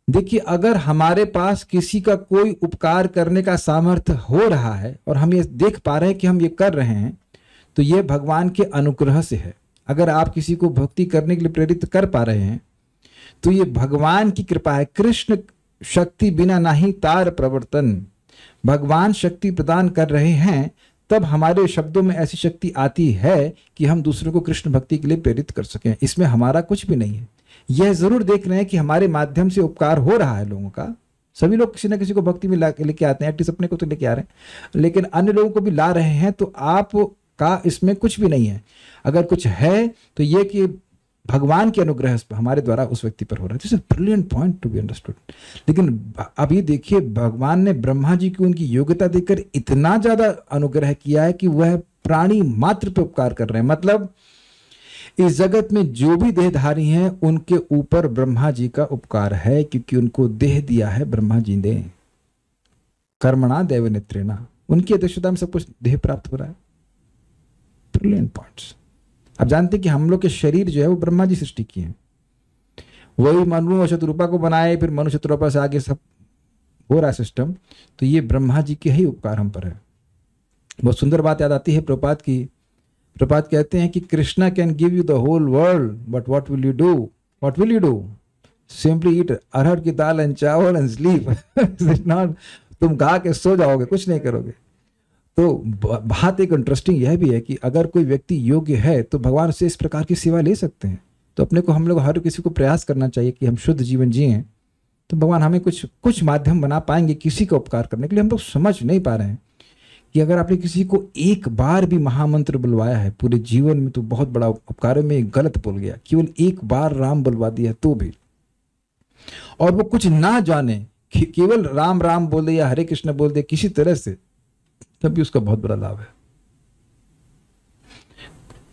देखिए, अगर हमारे पास किसी का कोई उपकार करने का सामर्थ्य हो रहा है और हम ये देख पा रहे हैं कि हम ये कर रहे हैं, तो ये भगवान के अनुग्रह से है। अगर आप किसी को भक्ति करने के लिए प्रेरित कर पा रहे हैं तो ये भगवान की कृपा है। कृष्ण शक्ति बिना नहीं तार प्रवर्तन। भगवान शक्ति प्रदान कर रहे हैं, तब हमारे शब्दों में ऐसी शक्ति आती है कि हम दूसरों को कृष्ण भक्ति के लिए प्रेरित कर सकें। इसमें हमारा कुछ भी नहीं है। यह जरूर देख रहे हैं कि हमारे माध्यम से उपकार हो रहा है लोगों का। सभी लोग किसी न किसी को भक्ति में लेके आते हैं, एटलीस्ट अपने को तो लेके आ रहे हैं, लेकिन अन्य लोगों को भी ला रहे हैं। तो आप का इसमें कुछ भी नहीं है। अगर कुछ है तो ये कि भगवान के अनुग्रह हमारे द्वारा उस व्यक्ति पर हो रहा है। This is brilliant point to be understood. लेकिन अभी देखिए, भगवान ने ब्रह्मा जी की उनकी योग्यता देकर इतना ज्यादा अनुग्रह किया है कि वह प्राणी मात्र पे उपकार कर रहे हैं। मतलब इस जगत में जो भी देहधारी हैं उनके ऊपर ब्रह्मा जी का उपकार है, क्योंकि उनको देह दिया है ब्रह्मा जी ने। कर्मणा देव नेत्रेणा, उनकी अध्यक्षता में सब कुछ देह प्राप्त हो रहा है। Brilliant points. आप जानते हैं कि हम लोग के शरीर जो है वो ब्रह्मा जी सृष्टि किए हैं। वही मनु और शत्रुपा को बनाए, फिर मनु शत्रुपा से आगे सब हो रहा है सिस्टम। तो ये ब्रह्मा जी के ही उपकार हम पर है। बहुत सुंदर बात याद आती है प्रभुपाद की। प्रभुपाद कहते हैं कि Krishna can give you the whole world, but what will you do? What will you do? Simply eat arhar की dal and chawal and sleep. Not तुम खा के सो जाओगे, कुछ नहीं करोगे। तो बात एक इंटरेस्टिंग यह भी है कि अगर कोई व्यक्ति योग्य है तो भगवान से इस प्रकार की सेवा ले सकते हैं। तो अपने को हम लोग हर किसी को प्रयास करना चाहिए कि हम शुद्ध जीवन जिएं, तो भगवान हमें कुछ माध्यम बना पाएंगे किसी का उपकार करने के लिए। हम लोग समझ नहीं पा रहे हैं कि अगर आपने किसी को एक बार भी महामंत्र बुलवाया है पूरे जीवन में तो बहुत बड़ा उपकार है। में गलत बोल गया, केवल एक बार राम बुलवा दिया तो भी, और वो कुछ ना जाने, केवल राम राम बोल दे या हरे कृष्ण बोल दे किसी तरह से, तब भी उसका बहुत बड़ा लाभ है।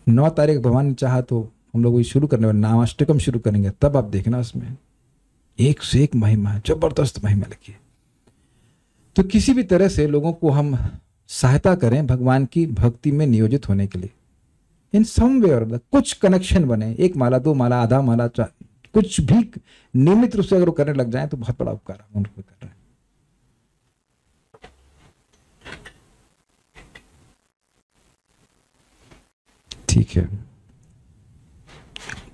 9 तारीख भगवान ने चाहा तो हम लोग शुरू करने वाले नामाष्टकम शुरू करेंगे, तब आप देखना उसमें एक से एक महिमा है, जबरदस्त महिमा लगी है। तो किसी भी तरह से लोगों को हम सहायता करें भगवान की भक्ति में नियोजित होने के लिए। इन सम वे और कुछ कनेक्शन बने, 1 माला 2 माला आधा माला कुछ भी नियमित रूप से अगर वो करने लग जाए तो बहुत बड़ा उपकार हम उनको कर रहे हैं। ठीक है,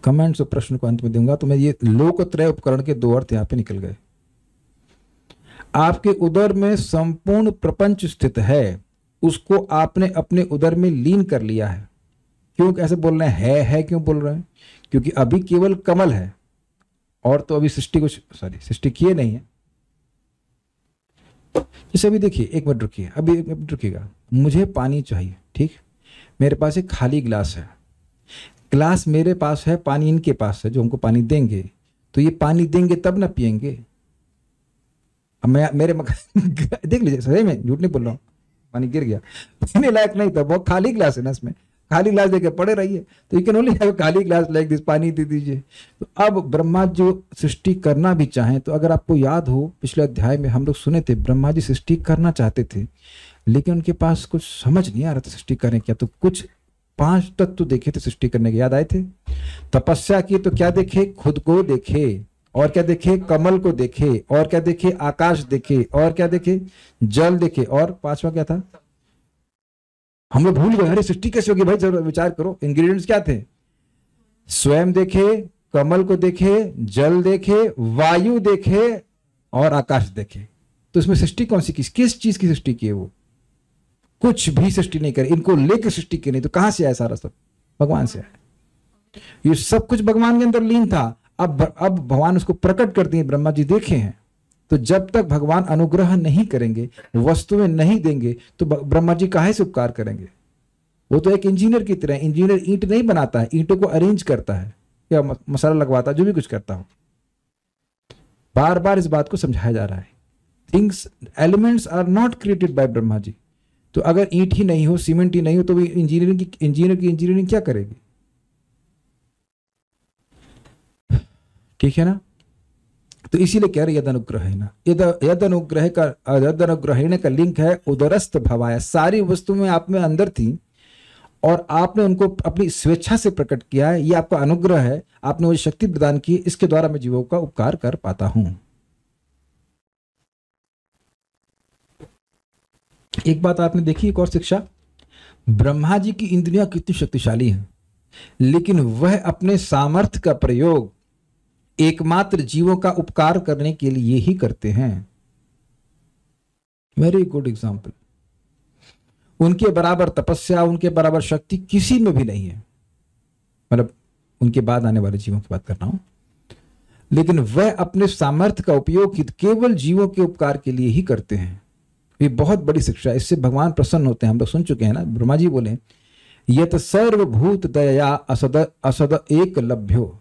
कमेंट्स और प्रश्न को अंत में दूंगा। तो मैं ये लोकत्रय उपकरण के 2 अर्थ यहां पे निकल गए। आपके उदर में संपूर्ण प्रपंच स्थित है, उसको आपने अपने उदर में लीन कर लिया है। क्यों ऐसे बोल रहे हैं? क्यों बोल रहे हैं? क्योंकि अभी केवल कमल है और तो अभी सृष्टि किए नहीं है। जैसे अभी देखिए, 1 मिनट रुकिए, अभी 1 मिनट रुकिएगा। मुझे पानी चाहिए, ठीक, मेरे पास एक खाली गिलास है, गिलास मेरे पास है, पानी इनके पास है जो हमको पानी देंगे, तो ये पानी देंगे तब ना पियेंगे। अब मैं मेरे देख लीजिए, सही में झूठ नहीं बोल रहा हूँ, पानी गिर गया, पीने लायक नहीं था, वो खाली गिलास है ना, इसमें खाली गिलास देके पड़े रहिए, तो यू कैन ओनली हैव खाली गिलास लाइक दिस, पानी दे दीजिए। तो अब ब्रह्मा जो सृष्टि करना भी चाहें, तो अगर आपको याद हो पिछले अध्याय में हम लोग सुने थे, ब्रह्मा जी सृष्टि करना चाहते थे लेकिन उनके पास कुछ समझ नहीं आ रहा था सृष्टि करें क्या। तो कुछ 5 तत्व देखे थे सृष्टि करने के, याद आए थे। तपस्या की तो क्या देखे, खुद को देखे, और क्या देखे, कमल को देखे, और क्या देखे, आकाश देखे, और क्या देखे, जल देखे, और 5वां क्या था, हम लोग भूल गए, अरे सृष्टि कैसे होगी भाई, जरा विचार करो, इंग्रेडिएंट्स क्या थे, स्वयं देखे, कमल को देखे, जल देखे, वायु देखे और आकाश देखे। तो इसमें सृष्टि कौन सी, किस चीज की सृष्टि की है, वो कुछ भी सृष्टि नहीं करे, इनको लेकर सृष्टि की नहीं, तो कहां से आया सारा सब, भगवान से आया। ये सब कुछ भगवान के अंदर लीन था। अब भगवान उसको प्रकट करते हैं, ब्रह्मा जी देखे हैं। तो जब तक भगवान अनुग्रह नहीं करेंगे, वस्तुएं नहीं देंगे, तो ब्रह्मा जी काहे से उपकार करेंगे। वो तो एक इंजीनियर की तरह, इंजीनियर ईंट नहीं बनाता है, ईंटों को अरेंज करता है या मसाला लगवाता है, जो भी कुछ करता हो। बार बार इस बात को समझाया जा रहा है, things elements are not created by Brahma ji. तो अगर ईंट ही नहीं हो, सीमेंट ही नहीं हो, तो भी इंजीनियर की इंजीनियरिंग क्या करेगी, ठीक है ना। तो इसीलिए कह रहे यद अनुग्रह है ना, यद अनुग्रहेण का लिंक है उदरस्त भवाया। सारी वस्तुएं आप में अंदर थी और आपने उनको अपनी स्वेच्छा से प्रकट किया है, ये आपका अनुग्रह है, आपने वो शक्ति प्रदान की, इसके द्वारा मैं जीवों का उपकार कर पाता हूं। एक बात आपने देखी, एक और शिक्षा, ब्रह्मा जी की इंद्रियां कितनी शक्तिशाली हैं, लेकिन वह अपने सामर्थ्य का प्रयोग एकमात्र जीवों का उपकार करने के लिए ही करते हैं। Very good example. उनके बराबर तपस्या, उनके बराबर शक्ति किसी में भी नहीं है, मतलब उनके बाद आने वाले जीवों की बात कर रहा हूं। लेकिन वह अपने सामर्थ्य का उपयोग केवल जीवों के उपकार के लिए ही करते हैं। ये बहुत बड़ी शिक्षा, इससे भगवान प्रसन्न होते हैं। हम लोग सुन चुके हैं ना, ब्रह्मा जी बोले यत सर्वभूत दया असद एक लभ्यो।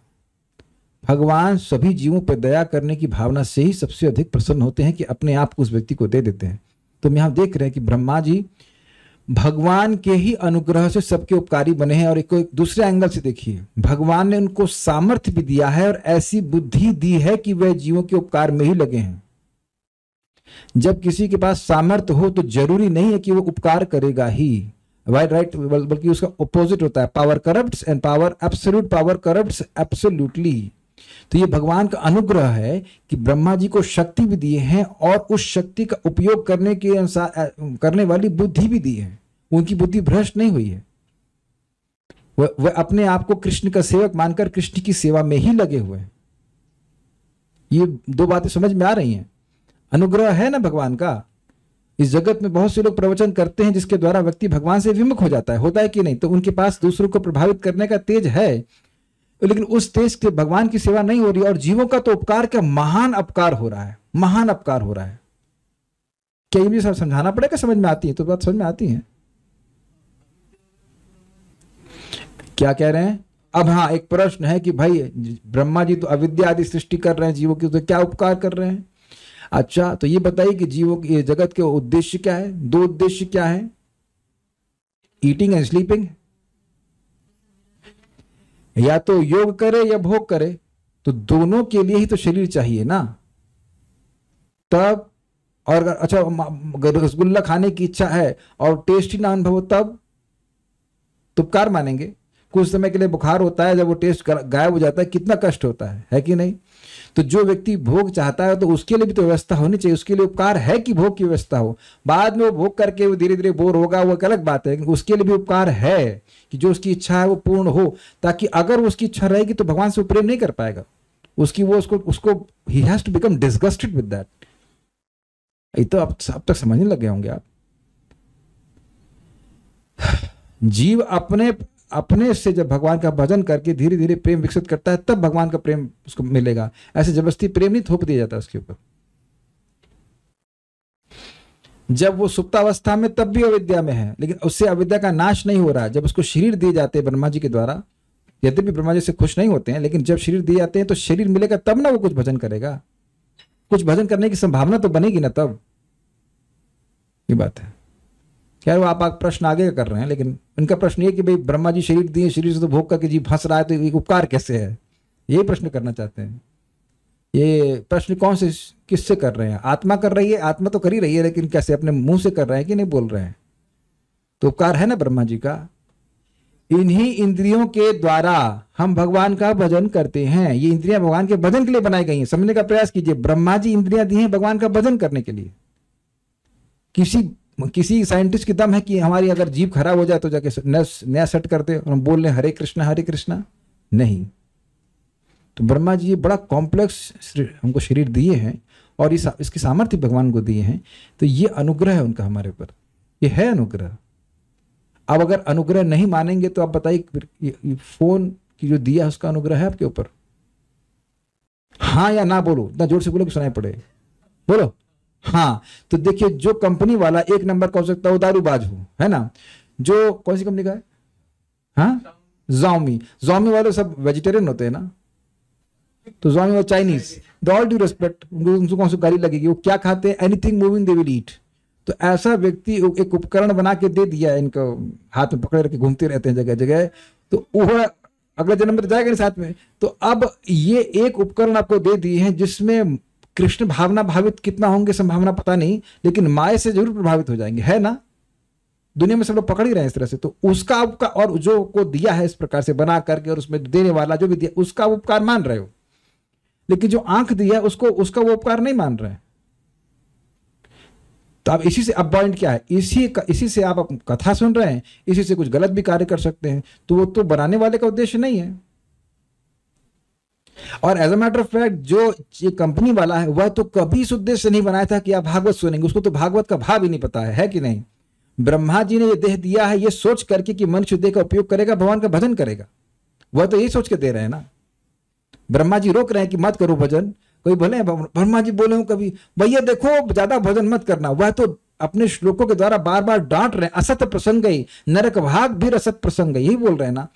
भगवान सभी जीवों पर दया करने की भावना से ही सबसे अधिक प्रसन्न होते हैं कि अपने आप को उस व्यक्ति को दे देते हैं। तो हम यहां देख रहे हैं कि ब्रह्मा जी भगवान के ही अनुग्रह से सबके उपकारी बने हैं। और एक दूसरे एंगल से देखिए, भगवान ने उनको सामर्थ्य भी दिया है और ऐसी बुद्धि दी है कि वह जीवों के उपकार में ही लगे हैं। जब किसी के पास सामर्थ्य हो तो जरूरी नहीं है कि वो उपकार करेगा ही, राइट, बल्कि उसका ऑपोजिट होता है, power corrupts and power absolute power corrupts absolutely. तो ये भगवान का अनुग्रह है कि ब्रह्मा जी को शक्ति भी दिए हैं और उस शक्ति का उपयोग करने के अनुसार करने वाली बुद्धि भी दी है। उनकी बुद्धि भ्रष्ट नहीं हुई है, वह अपने आप को कृष्ण का सेवक मानकर कृष्ण की सेवा में ही लगे हुए हैं। ये दो बातें समझ में आ रही हैं। अनुग्रह है ना भगवान का। इस जगत में बहुत से लोग प्रवचन करते हैं जिसके द्वारा व्यक्ति भगवान से विमुख हो जाता है, होता है कि नहीं। तो उनके पास दूसरों को प्रभावित करने का तेज है, लेकिन उस तेज से भगवान की सेवा नहीं हो रही। और जीवों का तो उपकार का महान अपकार हो रहा है, महान अपकार हो रहा है। क्या ये भी सब समझाना पड़ेगा? समझ में आती है तो बात समझ में आती है। क्या कह रहे हैं अब? हाँ, एक प्रश्न है कि भाई ब्रह्मा जी तो अविद्या आदि सृष्टि कर रहे हैं जीवों की, तो क्या उपकार कर रहे हैं? अच्छा, तो ये बताइए कि जीवों के जगत के उद्देश्य क्या है? 2 उद्देश्य क्या है? Eating and sleeping. या तो योग करे या भोग करे, तो दोनों के लिए ही तो शरीर चाहिए ना। तब और अच्छा, रसगुल्ला खाने की इच्छा है और टेस्ट ही ना अनुभव, तब तो उपकार मानेंगे। कुछ समय के लिए बुखार होता है, जब वो टेस्ट गायब हो जाता है कितना कष्ट होता है कि नहीं? तो जो व्यक्ति भोग चाहता है तो उसके लिए भी तो व्यवस्था होनी चाहिए। उसके लिए उपकार है कि भोग की व्यवस्था हो। बाद में वो भोग करके वो धीरे धीरे बोर होगा, वो एक अलग बात है, लेकिन उसके लिए भी उपकार है कि जो उसकी इच्छा है वो पूर्ण हो, ताकि अगर उसकी इच्छा रहेगीとभगवान से प्रेम नहीं कर पाएगा। उसको ही has to become disgusted with that. ये तो अब तक समझने लगे होंगे आप। जीव अपने से जब भगवान का भजन करके धीरे धीरे प्रेम विकसित करता है, तब भगवान का प्रेम उसको मिलेगा। ऐसे जबरदस्ती प्रेम नहीं थोप दिया जाता उसके ऊपर। जब वो सुप्तावस्था में तब भी अविद्या में है, लेकिन उससे अविद्या का नाश नहीं हो रहा है। जब उसको शरीर दिए जाते हैं ब्रह्मा जी के द्वारा, यद्यपि ब्रह्मा जी से खुश नहीं होते हैं, लेकिन जब शरीर दिए जाते हैं तो शरीर मिलेगा तब ना वो कुछ भजन करेगा, कुछ भजन करने की संभावना तो बनेगी ना तब। ये बात है। खैर वो आप प्रश्न आगे कर रहे हैं, लेकिन इनका प्रश्न ये कि भाई ब्रह्मा जी शरीर दिए, शरीर से तो भोग करके जीव फंस रहा है, तो ये उपकार कैसे है, यही प्रश्न करना चाहते हैं। ये प्रश्न कौन से किससे कर रहे हैं? आत्मा कर रही है, आत्मा तो कर ही रही है, लेकिन कैसे अपने मुंह से कर रहे हैं कि नहीं बोल रहे हैं? तो उपकार है ना ब्रह्मा जी का। इन्हीं इंद्रियों के द्वारा हम भगवान का भजन करते हैं। ये इंद्रियां भगवान के भजन के लिए बनाई गई हैं। समझने का प्रयास कीजिए, ब्रह्मा जी इंद्रियां दी हैं भगवान का भजन करने के लिए। किसी साइंटिस्ट की दम है कि हमारी अगर जीभ खराब हो जाए तो जाके नया सेट कर दे और हम बोल रहे हरे कृष्णा? नहीं। तो ब्रह्मा जी ये बड़ा कॉम्प्लेक्स हमको शरीर दिए हैं और इसकी सामर्थ्य भगवान को दिए हैं। तो ये अनुग्रह है उनका हमारे ऊपर, ये है अनुग्रह। अब अगर अनुग्रह नहीं मानेंगे तो आप बताइए ये फोन की जो दिया उसका अनुग्रह है आपके ऊपर? हाँ या ना बोलो, इतना जोर से बोलो कि सुनाई पड़े, बोलो हाँ। तो देखिए, जो कंपनी वाला एक नंबर का हो सकता है वो दारूबाज हो, है ना। जो कौन सी कंपनी का है? हाँ, Xiaomi वाले सब वेजिटेरियन होते हैं ना, तो Xiaomi वाले चाइनीज, ऑल ड्यू रेस्पेक्ट, उनको कौन सी गाली लगेगी? वो क्या खाते हैं? Anything moving they will eat. तो ऐसा व्यक्ति एक उपकरण बना के दे दिया, इनको हाथ में पकड़े रखे घूमते रहते हैं जगह जगह, तो वो अगले जन्म में तो जाएगा नहीं साथ में। तो अब ये एक उपकरण आपको दे दिए हैं जिसमें कृष्ण भावना भावित कितना होंगे संभावना पता नहीं, लेकिन माया से जरूर प्रभावित हो जाएंगे, है ना। दुनिया में सब लोग पकड़ ही रहे हैं इस तरह से। तो उसका उपकार और जो को दिया है इस प्रकार से बना करके, और उसमें देने वाला जो भी दिया उसका उपकार मान रहे हो, लेकिन जो आंख दिया उसको उसका वो उपकार नहीं मान रहे हैं। तो अब इसी से अब पॉइंट क्या है? इसी से आप कथा सुन रहे हैं, इसी से कुछ गलत भी कार्य कर सकते हैं। तो वो तो बनाने वाले का उद्देश्य नहीं है। और as a matter of fact जो ये कंपनी वाला है वह तो कभी इस उद्देश्य से नहीं बनाया था कि आप भागवत सुनेंगे, उसको तो भागवत का भाव ही नहीं पता है कि नहीं। ब्रह्मा जी ने ये देह दिया है ये सोच करके कि मनुष्य देह का उपयोग करेगा, भगवान का भजन करेगा, वह तो यही सोच के दे रहे हैं ना। ब्रह्मा जी रोक रहे हैं कि मत करो भजन, कोई बोले ब्रह्मा जी बोले कभी भैया देखो ज्यादा भजन मत करना, वह तो अपने श्लोकों के द्वारा बार बार डांट रहे हैं। असत प्रसंग गई नरक भाग भी असत प्रसंग गई, यही बोल रहे हैं ना।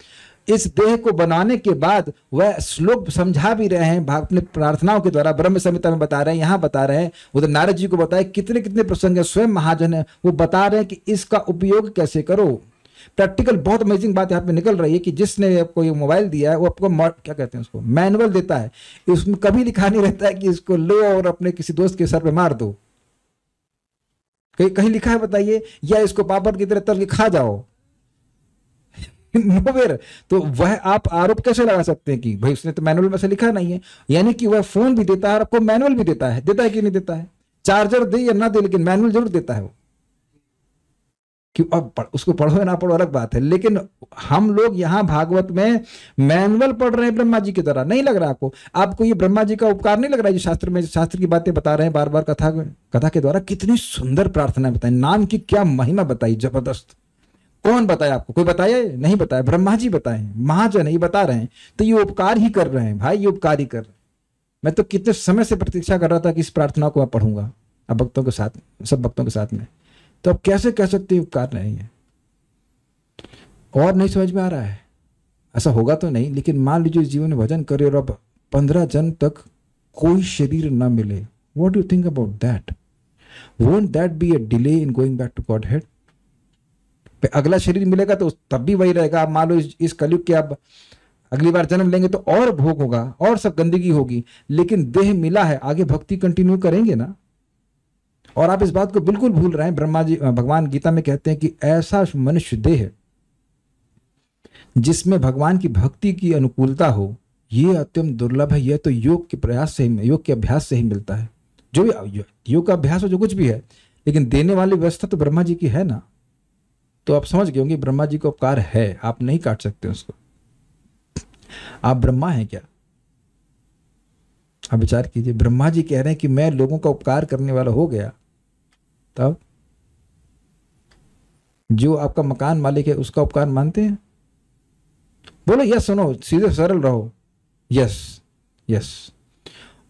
इस देह को बनाने के बाद वह श्लोक समझा भी रहे हैं अपने प्रार्थनाओं के द्वारा, ब्रह्म संहिता में बता रहे हैं, यहां बता रहे हैं, उधर नारद जी को बताए कितने कितने प्रसंग है, स्वयं महाजन है वो बता रहे हैं कि इसका उपयोग कैसे करो। प्रैक्टिकल बहुत अमेजिंग बात यहाँ पे निकल रही है कि जिसने आपको ये मोबाइल दिया है वो आपको क्या कहते हैं उसको मैनुअल देता है। इसमें कभी लिखा नहीं रहता है कि इसको लो और अपने किसी दोस्त के सर पे मार दो, कहीं लिखा है बताइए, या इसको पापड़ की तरह तल के खा जाओ, नोवेयर। तो वह आप आरोप कैसे लगा सकते हैं कि भाई उसने तो मैनुअल में से लिखा नहीं है? यानी कि वह फोन भी देता है और आपको मैनुअल भी देता है कि नहीं देता है? चार्जर दे या ना दे, लेकिन मैनुअल जरूर देता है वो। कि अब उसको पढ़ो या ना पढ़ो अलग बात है, लेकिन हम लोग यहाँ भागवत में मैनुअल पढ़ रहे हैं ब्रह्मा जी की तरह। नहीं लग रहा आपको ये ब्रह्मा जी का उपकार नहीं लग रहा है? जो शास्त्र की बातें बता रहे हैं बार बार कथा के द्वारा, कितनी सुंदर प्रार्थना बताई, नाम की क्या महिमा बताई, जबरदस्त। कौन बताया आपको? कोई बताया? नहीं बताया, ब्रह्मा जी बताए, महाजन ये बता रहे हैं। तो ये उपकार ही कर रहे हैं भाई, ये उपकार ही कर रहे हैं। मैं तो कितने समय से प्रतीक्षा कर रहा था कि इस प्रार्थना को मैं पढ़ूंगा अब भक्तों के साथ, सब भक्तों के साथ में। तो अब कैसे कह सकते हैं उपकार नहीं है? और नहीं समझ में आ रहा है? ऐसा होगा तो नहीं, लेकिन मान लीजिए जीवन में भजन करे और अब 15 जन्म तक कोई शरीर ना मिले, what do you think about that? Won't that be a delay in going back to Godhead? अगला शरीर मिलेगा तो तब भी वही रहेगा। आप मान लो इस कलयुग के अब अगली बार जन्म लेंगे तो और भोग होगा और सब गंदगी होगी, लेकिन देह मिला है, आगे भक्ति कंटिन्यू करेंगे ना। और आप इस बात को बिल्कुल भूल रहे हैं। भगवान गीता में कहते हैं कि ऐसा मनुष्य देह जिसमें भगवान की भक्ति की अनुकूलता हो, यह अत्यंत दुर्लभ है। यह तो योग के प्रयास से ही, योग के अभ्यास से ही मिलता है। जो भी योग का अभ्यास हो, जो कुछ भी है, लेकिन देने वाली व्यवस्था तो ब्रह्मा जी की है ना। तो आप समझ गए होंगे ब्रह्मा जी का उपकार है, आप नहीं काट सकते उसको। आप ब्रह्मा हैं क्या? आप विचार कीजिए, ब्रह्मा जी कह रहे हैं कि मैं लोगों का उपकार करने वाला हो गया, तब जो आपका मकान मालिक है उसका उपकार मानते हैं? बोलो यस, सुनो, सीधे सरल रहो, यस यस।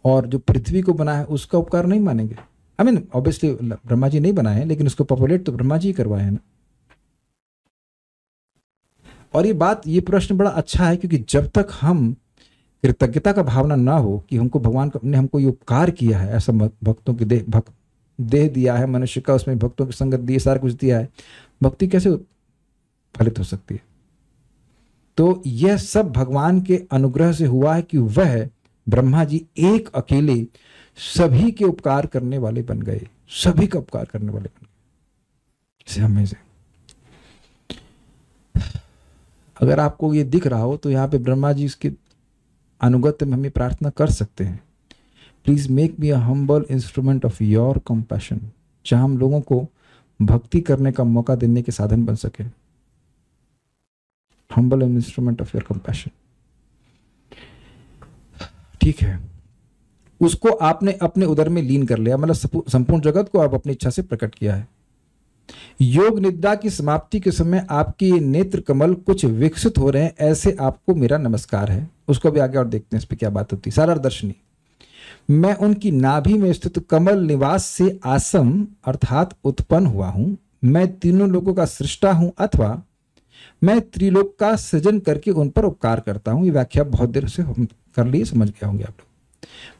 और जो पृथ्वी को बना है उसका उपकार नहीं मानेंगे? I mean obviously Brahma ji नहीं बनाए हैं, लेकिन उसको पॉपुलेट तो ब्रह्मा जी ही करवाए हैं ना। और ये प्रश्न बड़ा अच्छा है, क्योंकि जब तक हम कृतज्ञता का भावना ना हो कि हमको भगवान ने हमको ये उपकार किया है, ऐसा भक्तों की देह दिया है मनुष्य का, उसमें भक्तों की संगत दी, सारा कुछ दिया है, भक्ति कैसे फलित हो सकती है? तो यह सब भगवान के अनुग्रह से हुआ है कि वह ब्रह्मा जी एक अकेले सभी के उपकार करने वाले बन गए, सभी का उपकार करने वाले बन गए। हमें से अगर आपको ये दिख रहा हो तो यहाँ पे ब्रह्मा जी इसके अनुगत्य में हमें प्रार्थना कर सकते हैं, please make me a humble instrument of your compassion, जहां हम लोगों को भक्ति करने का मौका देने के साधन बन सके। Humble instrument of your compassion, ठीक है। उसको आपने अपने उदर में लीन कर लिया, मतलब संपूर्ण जगत को आप अपनी इच्छा से प्रकट किया है। योग निद्रा की समाप्ति के समय आपके नेत्र कमल कुछ विकसित हो रहे हैं, ऐसे आपको मेरा नमस्कार है। उसको भी आगे और देखते हैं इस पर क्या बात होती है। सारादर्शनी, मैं उनकी नाभि में स्थित कमल निवास से आसम अर्थात उत्पन्न हुआ हूं। मैं तीनों लोगों का सृष्टा हूं, अथवा मैं त्रिलोक का सृजन करके उन पर उपकार करता हूं। ये व्याख्या बहुत देर से हम कर लिए, समझ गए होंगे आप लोग।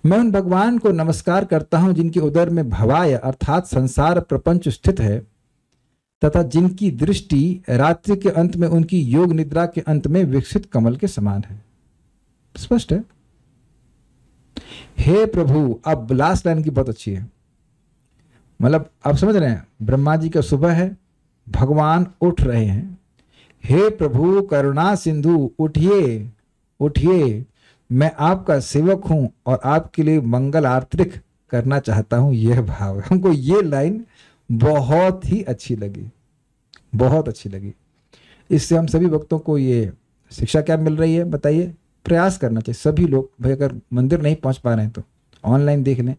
मैं उन भगवान को नमस्कार करता हूं जिनके उदर में भवाय अर्थात संसार प्रपंच स्थित है, तथा जिनकी दृष्टि रात्रि के अंत में उनकी योग निद्रा के अंत में विकसित कमल के समान है। स्पष्ट है? हे प्रभु, अब लास्ट लाइन की बहुत अच्छी है, मतलब आप समझ रहे हैं, ब्रह्मा जी का सुबह है, भगवान उठ रहे हैं। हे प्रभु करुणा सिंधु, उठिए उठिए, मैं आपका सेवक हूं और आपके लिए मंगल आर्तिक करना चाहता हूं। यह भाव है। हमको ये लाइन बहुत ही अच्छी लगी, बहुत अच्छी लगी। इससे हम सभी भक्तों को ये शिक्षा क्या मिल रही है बताइए? प्रयास करना चाहिए सभी लोग। भाई अगर मंदिर नहीं पहुंच पा रहे हैं तो ऑनलाइन देख लें।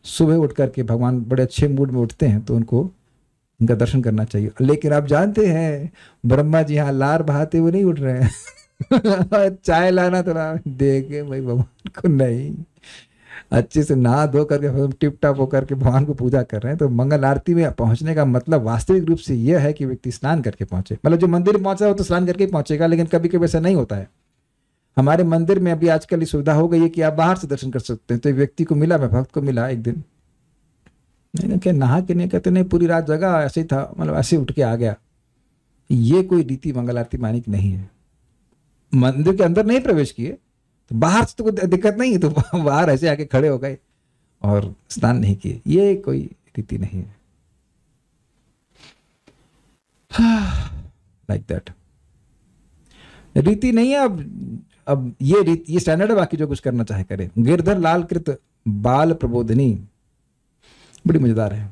सुबह उठ करके भगवान बड़े अच्छे मूड में उठते हैं तो उनका दर्शन करना चाहिए। लेकिन आप जानते हैं ब्रह्मा जी यहाँ लार बहाते हुए नहीं उठ रहे हैं चाय लाना थोड़ा देखे भाई भगवान को, नहीं, अच्छे से नहा धो करके टिप टॉप होकर के भगवान को पूजा कर रहे हैं। तो मंगल आरती में पहुंचने का मतलब वास्तविक रूप से यह है कि व्यक्ति स्नान करके पहुंचे। मतलब जो मंदिर में पहुंचा हो तो स्नान करके ही पहुंचेगा, लेकिन कभी कभी ऐसा नहीं होता है। हमारे मंदिर में अभी आजकल ये सुविधा हो गई है कि आप बाहर से दर्शन कर सकते हैं। तो एक व्यक्ति को मिला, मैं भक्त को मिला एक दिन, मैंने क्या नहा के नहीं, कहते नहीं पूरी रात जगह ऐसे ही था, मतलब ऐसे उठ के आ गया। ये कोई रीति मंगल आरती मानी की नहीं है। मंदिर के अंदर नहीं प्रवेश किए तो बाहर से तो कोई दिक्कत नहीं है, तो बाहर ऐसे आके खड़े हो गए और स्नान नहीं किए, ये कोई रीति नहीं है। लाइक दैट रीति नहीं है। अब ये स्टैंडर्ड है, बाकी जो कुछ करना चाहे करे। गिरधर लाल कृत बाल प्रबोधनी बड़ी मजेदार है।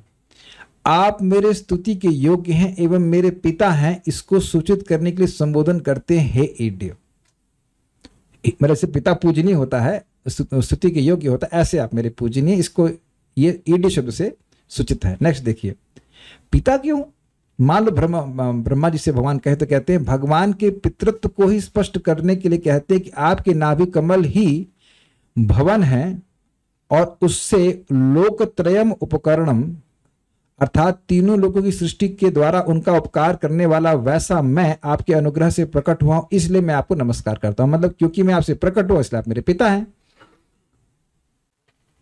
आप मेरे स्तुति के योग्य हैं एवं मेरे पिता हैं, इसको सूचित करने के लिए संबोधन करते हैं हे ईड्य। मेरे से पिता पूजनीय होता है, स्तुति के योग्य होता है, ऐसे आप मेरे पूजनीय, इसको ये ईड्य शब्द से सूचित है। नेक्स्ट देखिए, पिता क्यों? मान लो ब्रह्मा जी से भगवान कहे तो कहते हैं भगवान के पितृत्व को ही स्पष्ट करने के लिए कहते हैं कि आपके नाभि कमल ही भवन है और उससे लोकत्रयम उपकरणम अर्थात तीनों लोगों की सृष्टि के द्वारा उनका उपकार करने वाला वैसा मैं आपके अनुग्रह से प्रकट हुआ हूं, इसलिए मैं आपको नमस्कार करता हूं। मतलब क्योंकि मैं आपसे प्रकट हुआ इसलिए आप मेरे पिता हैं,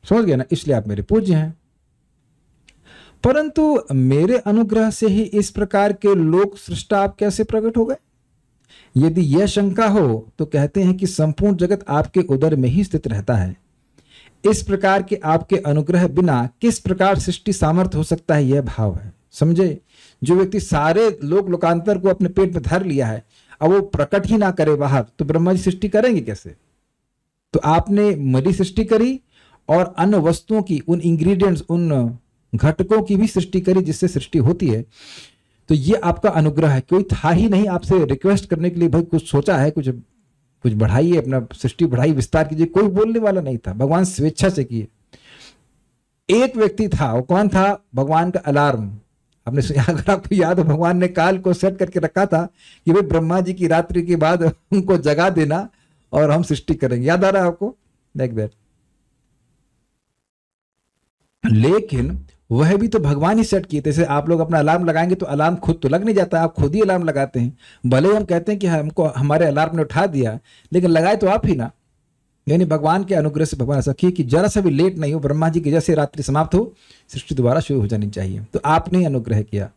समझ गए ना, इसलिए आप मेरे पूज्य हैं। परंतु मेरे अनुग्रह से ही इस प्रकार के लोक सृष्टा आप कैसे प्रकट हो गए? यदि यह शंका हो तो कहते हैं कि संपूर्ण जगत आपके उदर में ही स्थित रहता है। इस प्रकार के आपके अनुग्रह बिना किस प्रकार सृष्टि सामर्थ्य हो सकता है, यह भाव है। समझे? जो व्यक्ति सारे लोक लोकांतर को अपने पेट में धर लिया है, अब वो प्रकट ही ना करे बाहर, तो ब्रह्मा जी सृष्टि करेंगे कैसे? तो आपने मरी सृष्टि करी और अन्य वस्तुओं की, उन इंग्रेडिएंट्स, उन घटकों की भी सृष्टि करी जिससे सृष्टि होती है। तो ये आपका अनुग्रह है। कोई था ही नहीं आपसे रिक्वेस्ट करने के लिए, भाई कुछ सोचा है, कुछ बढ़ाइए, अपना सृष्टि बढ़ाइए, विस्तार कीजिए, कोई बोलने वाला नहीं था। भगवान स्वेच्छा से किए। एक व्यक्ति था, वो कौन था? भगवान का अलार्म। आपने अगर आपको याद हो, भगवान ने काल को सेट करके रखा था कि भाई ब्रह्मा जी की रात्रि के बाद उनको जगा देना और हम सृष्टि करेंगे। याद आ रहा है आपको? Like that. लेकिन वह भी तो भगवान ही सेट किए थे। जैसे आप लोग अपना अलार्म लगाएंगे तो अलार्म खुद तो लग नहीं जाता, आप खुद ही अलार्म लगाते हैं। भले ही हम कहते हैं कि हमको हमारे अलार्म ने उठा दिया, लेकिन लगाए तो आप ही ना। यानी भगवान के अनुग्रह से भगवान ऐसा किए कि जरा सा भी लेट नहीं हो। ब्रह्मा जी की जैसे रात्रि समाप्त हो, सृष्टि दोबारा शुरू हो जानी चाहिए, तो आपने ही अनुग्रह किया।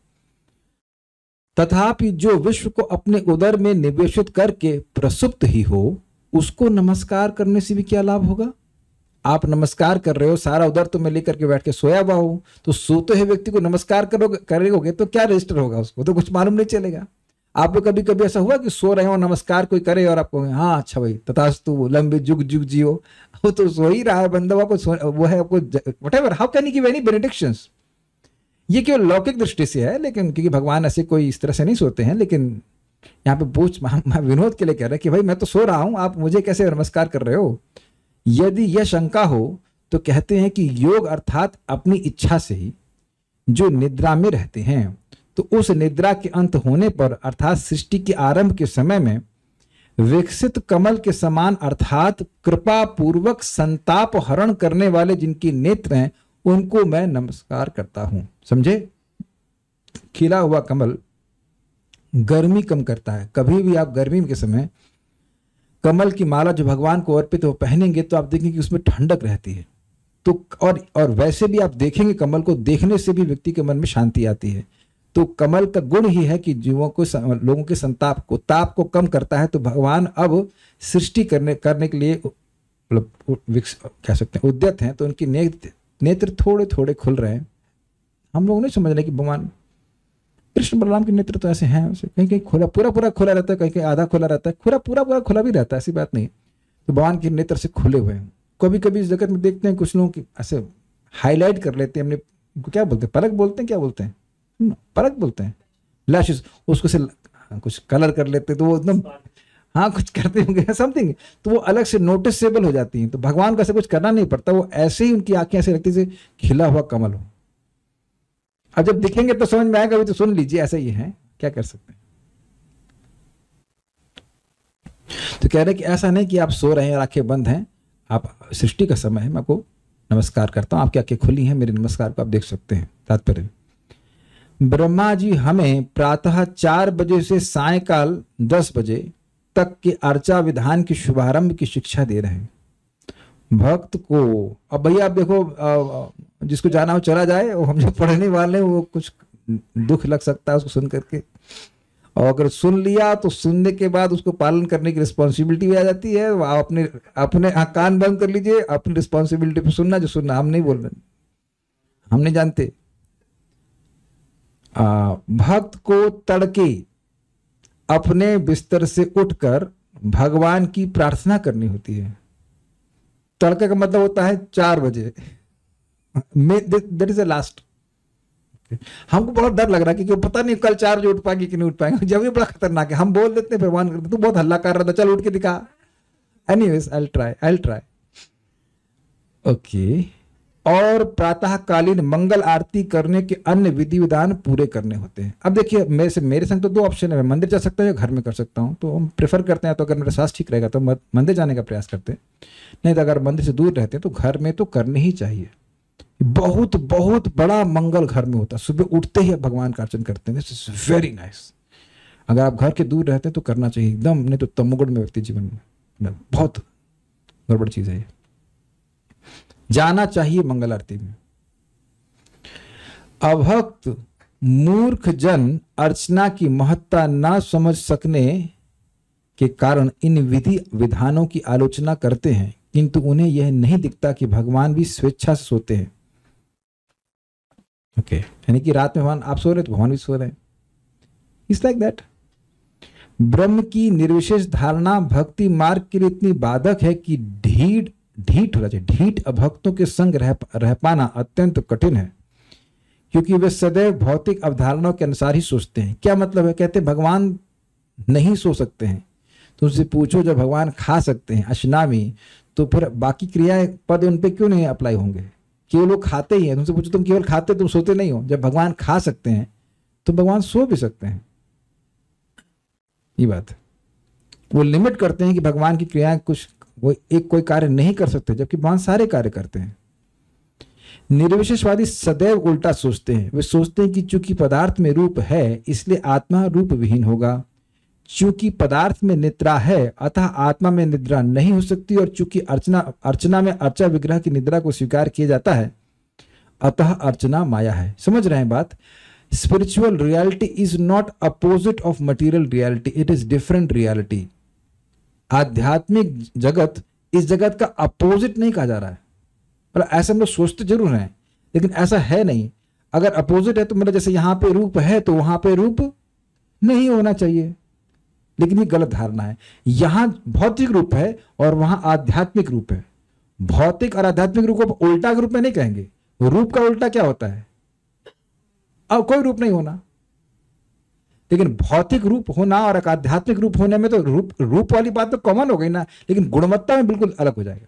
तथापि जो विश्व को अपने उदर में निवेशित करके प्रसुप्त ही हो, उसको नमस्कार करने से भी क्या लाभ होगा? आप नमस्कार कर रहे हो, सारा उदर तो मैं लेकर के बैठ के सोया हुआ हूं, तो सोते हुए व्यक्ति को नमस्कार करोगे तो क्या रजिस्टर होगा? उसको तो कुछ मालूम नहीं चलेगा। आप लोग कभी कभी ऐसा हुआ कि सो रहे हो, नमस्कार कोई करे और आपको हाँ अच्छा भाई तथास्तु लंबे जुग जुग जियो, वो तो सो ही रहा है बंदा, वो है आपको whatever, how can he give any benedictions? ये केवल लौकिक दृष्टि से है, लेकिन क्योंकि भगवान ऐसे कोई इस तरह से नहीं सोते हैं। लेकिन यहाँ पे पूछ विनोद के लिए कह रहे हैं कि भाई मैं तो सो रहा हूं, आप मुझे कैसे नमस्कार कर रहे हो? यदि यह शंका हो तो कहते हैं कि योग अर्थात अपनी इच्छा से ही जो निद्रा में रहते हैं, तो उस निद्रा के अंत होने पर अर्थात सृष्टि के आरंभ के समय में विकसित कमल के समान अर्थात कृपा पूर्वक संताप हरण करने वाले जिनकी नेत्र हैं, उनको मैं नमस्कार करता हूं। समझे? खिला हुआ कमल गर्मी कम करता है। कभी भी आप गर्मी के समय कमल की माला जो भगवान को अर्पित हो पहनेंगे तो आप देखेंगे कि उसमें ठंडक रहती है। तो और वैसे भी आप देखेंगे कमल को देखने से भी व्यक्ति के मन में शांति आती है। तो कमल का गुण ही है कि जीवों को, लोगों के संताप को, ताप को कम करता है। तो भगवान अब सृष्टि करने के लिए मतलब कह सकते हैं उद्यत हैं, तो उनकी नेत्र थोड़े थोड़े खुल रहे हैं। हम लोग नहीं समझ रहे कि भगवान कृष्ण बलराम के नेत्र तो ऐसे हैं, कहीं कहीं खुला पूरा खुला रहता है, कहीं कहीं आधा खुला रहता है, पूरा खुला भी रहता है, ऐसी बात नहीं। तो भगवान के नेत्र से खुले हुए हैं। कभी कभी इस जगत में देखते हैं कुछ लोग ऐसे हाईलाइट कर लेते हैं अपने, क्या बोलते हैं, पलक बोलते हैं, क्या बोलते हैं, पलक बोलते हैं, लैशेस, उसको से कुछ कलर कर लेते हैं, तो वो एकदम हाँ कुछ करते होंगे समथिंग, तो वो अलग से नोटिसेबल हो जाती हैं। तो भगवान को ऐसे कुछ करना नहीं पड़ता, वो ऐसे ही उनकी आंखें ऐसे लगती जैसे खिला हुआ कमल हो। अब जब दिखेंगे तो समझ में आएगा, अभी तो सुन लीजिए ऐसा ही है, क्या कर सकते हैं। तो कह रहे कि ऐसा नहीं कि आप सो रहे हैं और आंखें बंद हैं, आप सृष्टि का समय है, मैं आपको नमस्कार करता हूं, आपकी आंखें खुली हैं, मेरे नमस्कार को आप देख सकते हैं। तात्पर्य, ब्रह्मा जी हमें प्रातः 4 बजे से सायकाल 10 बजे तक के अर्चा विधान के शुभारंभ की शिक्षा दे रहे हैं भक्त को। अब भैया आप देखो, जिसको जाना हो चला जाए, और हम जो पढ़ने वाले हैं वो कुछ दुख लग सकता है उसको सुन करके, और अगर सुन लिया तो सुनने के बाद उसको पालन करने की रिस्पॉन्सिबिलिटी भी आ जाती है। आप अपने कान बंद कर लीजिए, अपनी रिस्पॉन्सिबिलिटी पे सुनना, जो सुनना, हम नहीं बोल रहे, हम नहीं जानते। भक्त को तड़के अपने बिस्तर से उठकर भगवान की प्रार्थना करनी होती है। तड़के का मतलब होता है 4 बजे, दैट इज द लास्ट। हमको बहुत डर लग रहा है कि पता नहीं कल 4 बजे उठ पाएंगे कि नहीं उठ पाएंगे, जब ये बड़ा खतरनाक है। हम बोल देते हैं, भगवान करते, तू बहुत हल्ला कर रहा था, चल उठ के दिखा। Anyways, I will try. Okay. और प्रातःकालीन मंगल आरती करने के अन्य विधि विधान पूरे करने होते हैं। अब देखिए, मेरे संग तो 2 ऑप्शन है, मैं मंदिर जा सकता हूँ या घर में कर सकता हूँ। तो हम प्रेफर करते हैं, तो अगर मेरा स्वास्थ्य ठीक रहेगा तो मंदिर जाने का प्रयास करते हैं, नहीं तो अगर मंदिर से दूर रहते हैं तो घर में तो करने ही चाहिए। बहुत बहुत बड़ा मंगल घर में होता है। सुबह उठते ही भगवान का अर्चन करते हैं, दिस इज वेरी नाइस। अगर आप घर के दूर रहते हैं तो करना चाहिए एकदम, नहीं तो तमोगुण में व्यक्ति जीवन में बहुत गड़बड़ चीज है ये। जाना चाहिए मंगल आरती में। अभक्त मूर्ख जन अर्चना की महत्ता ना समझ सकने के कारण इन विधि विधानों की आलोचना करते हैं, किंतु उन्हें यह नहीं दिखता कि भगवान भी स्वेच्छा से सोते हैं। ओके, यानी कि रात में भगवान आप सो रहे तो भगवान भी सो रहे हैं। It's like that. ब्रह्म की निर्विशेष धारणा भक्ति मार्ग के लिए इतनी बाधक है कि ढीठ होना चाहिए। ढीठ अभक्तों के संग रह पाना अत्यंत कठिन है, क्योंकि वे सदैव भौतिक अवधारणाओं के अनुसार ही सोचते हैं। क्या मतलब है? कहते भगवान नहीं सो सकते हैं, तो उनसे पूछो जब भगवान खा सकते हैं अशनामी, तो फिर बाकी क्रियाएं पद उन पे क्यों नहीं अप्लाई होंगे? केवल वो खाते ही हैं। तुमसे पूछो तुम केवल खाते, तुम सोते नहीं हो। जब भगवान खा सकते हैं तो भगवान सो भी सकते हैं। ये बात है। वो लिमिट करते हैं कि भगवान की क्रियाएं कुछ, वो एक कोई कार्य नहीं कर सकते, जबकि भगवान सारे कार्य करते हैं। निर्विशेषवादी सदैव उल्टा सोचते हैं। वे सोचते हैं कि चूंकि पदार्थ में रूप है इसलिए आत्मा रूप विहीन होगा, चूंकि पदार्थ में निद्रा है अतः आत्मा में निद्रा नहीं हो सकती, और चूंकि अर्चना में अर्चा विग्रह की निद्रा को स्वीकार किया जाता है अतः अर्चना माया है। समझ रहे हैं बात? Spiritual reality is not opposite of material reality, it is different reality. आध्यात्मिक जगत इस जगत का अपोजिट नहीं कहा जा रहा है। मतलब ऐसा हम लोग सोचते जरूर हैं लेकिन ऐसा है नहीं। अगर अपोजिट है तो मतलब जैसे यहां पे रूप है तो वहां पे रूप नहीं होना चाहिए, लेकिन ये गलत धारणा है। यहां भौतिक रूप है और वहां आध्यात्मिक रूप है। भौतिक और आध्यात्मिक रूप को उल्टा रूप में नहीं कहेंगे। रूप का उल्टा क्या होता है? अब कोई रूप नहीं होना। लेकिन भौतिक रूप होना और एक आध्यात्मिक रूप होने में तो रूप वाली बात तो कॉमन हो गई ना, लेकिन गुणवत्ता में बिल्कुल अलग हो जाएगा।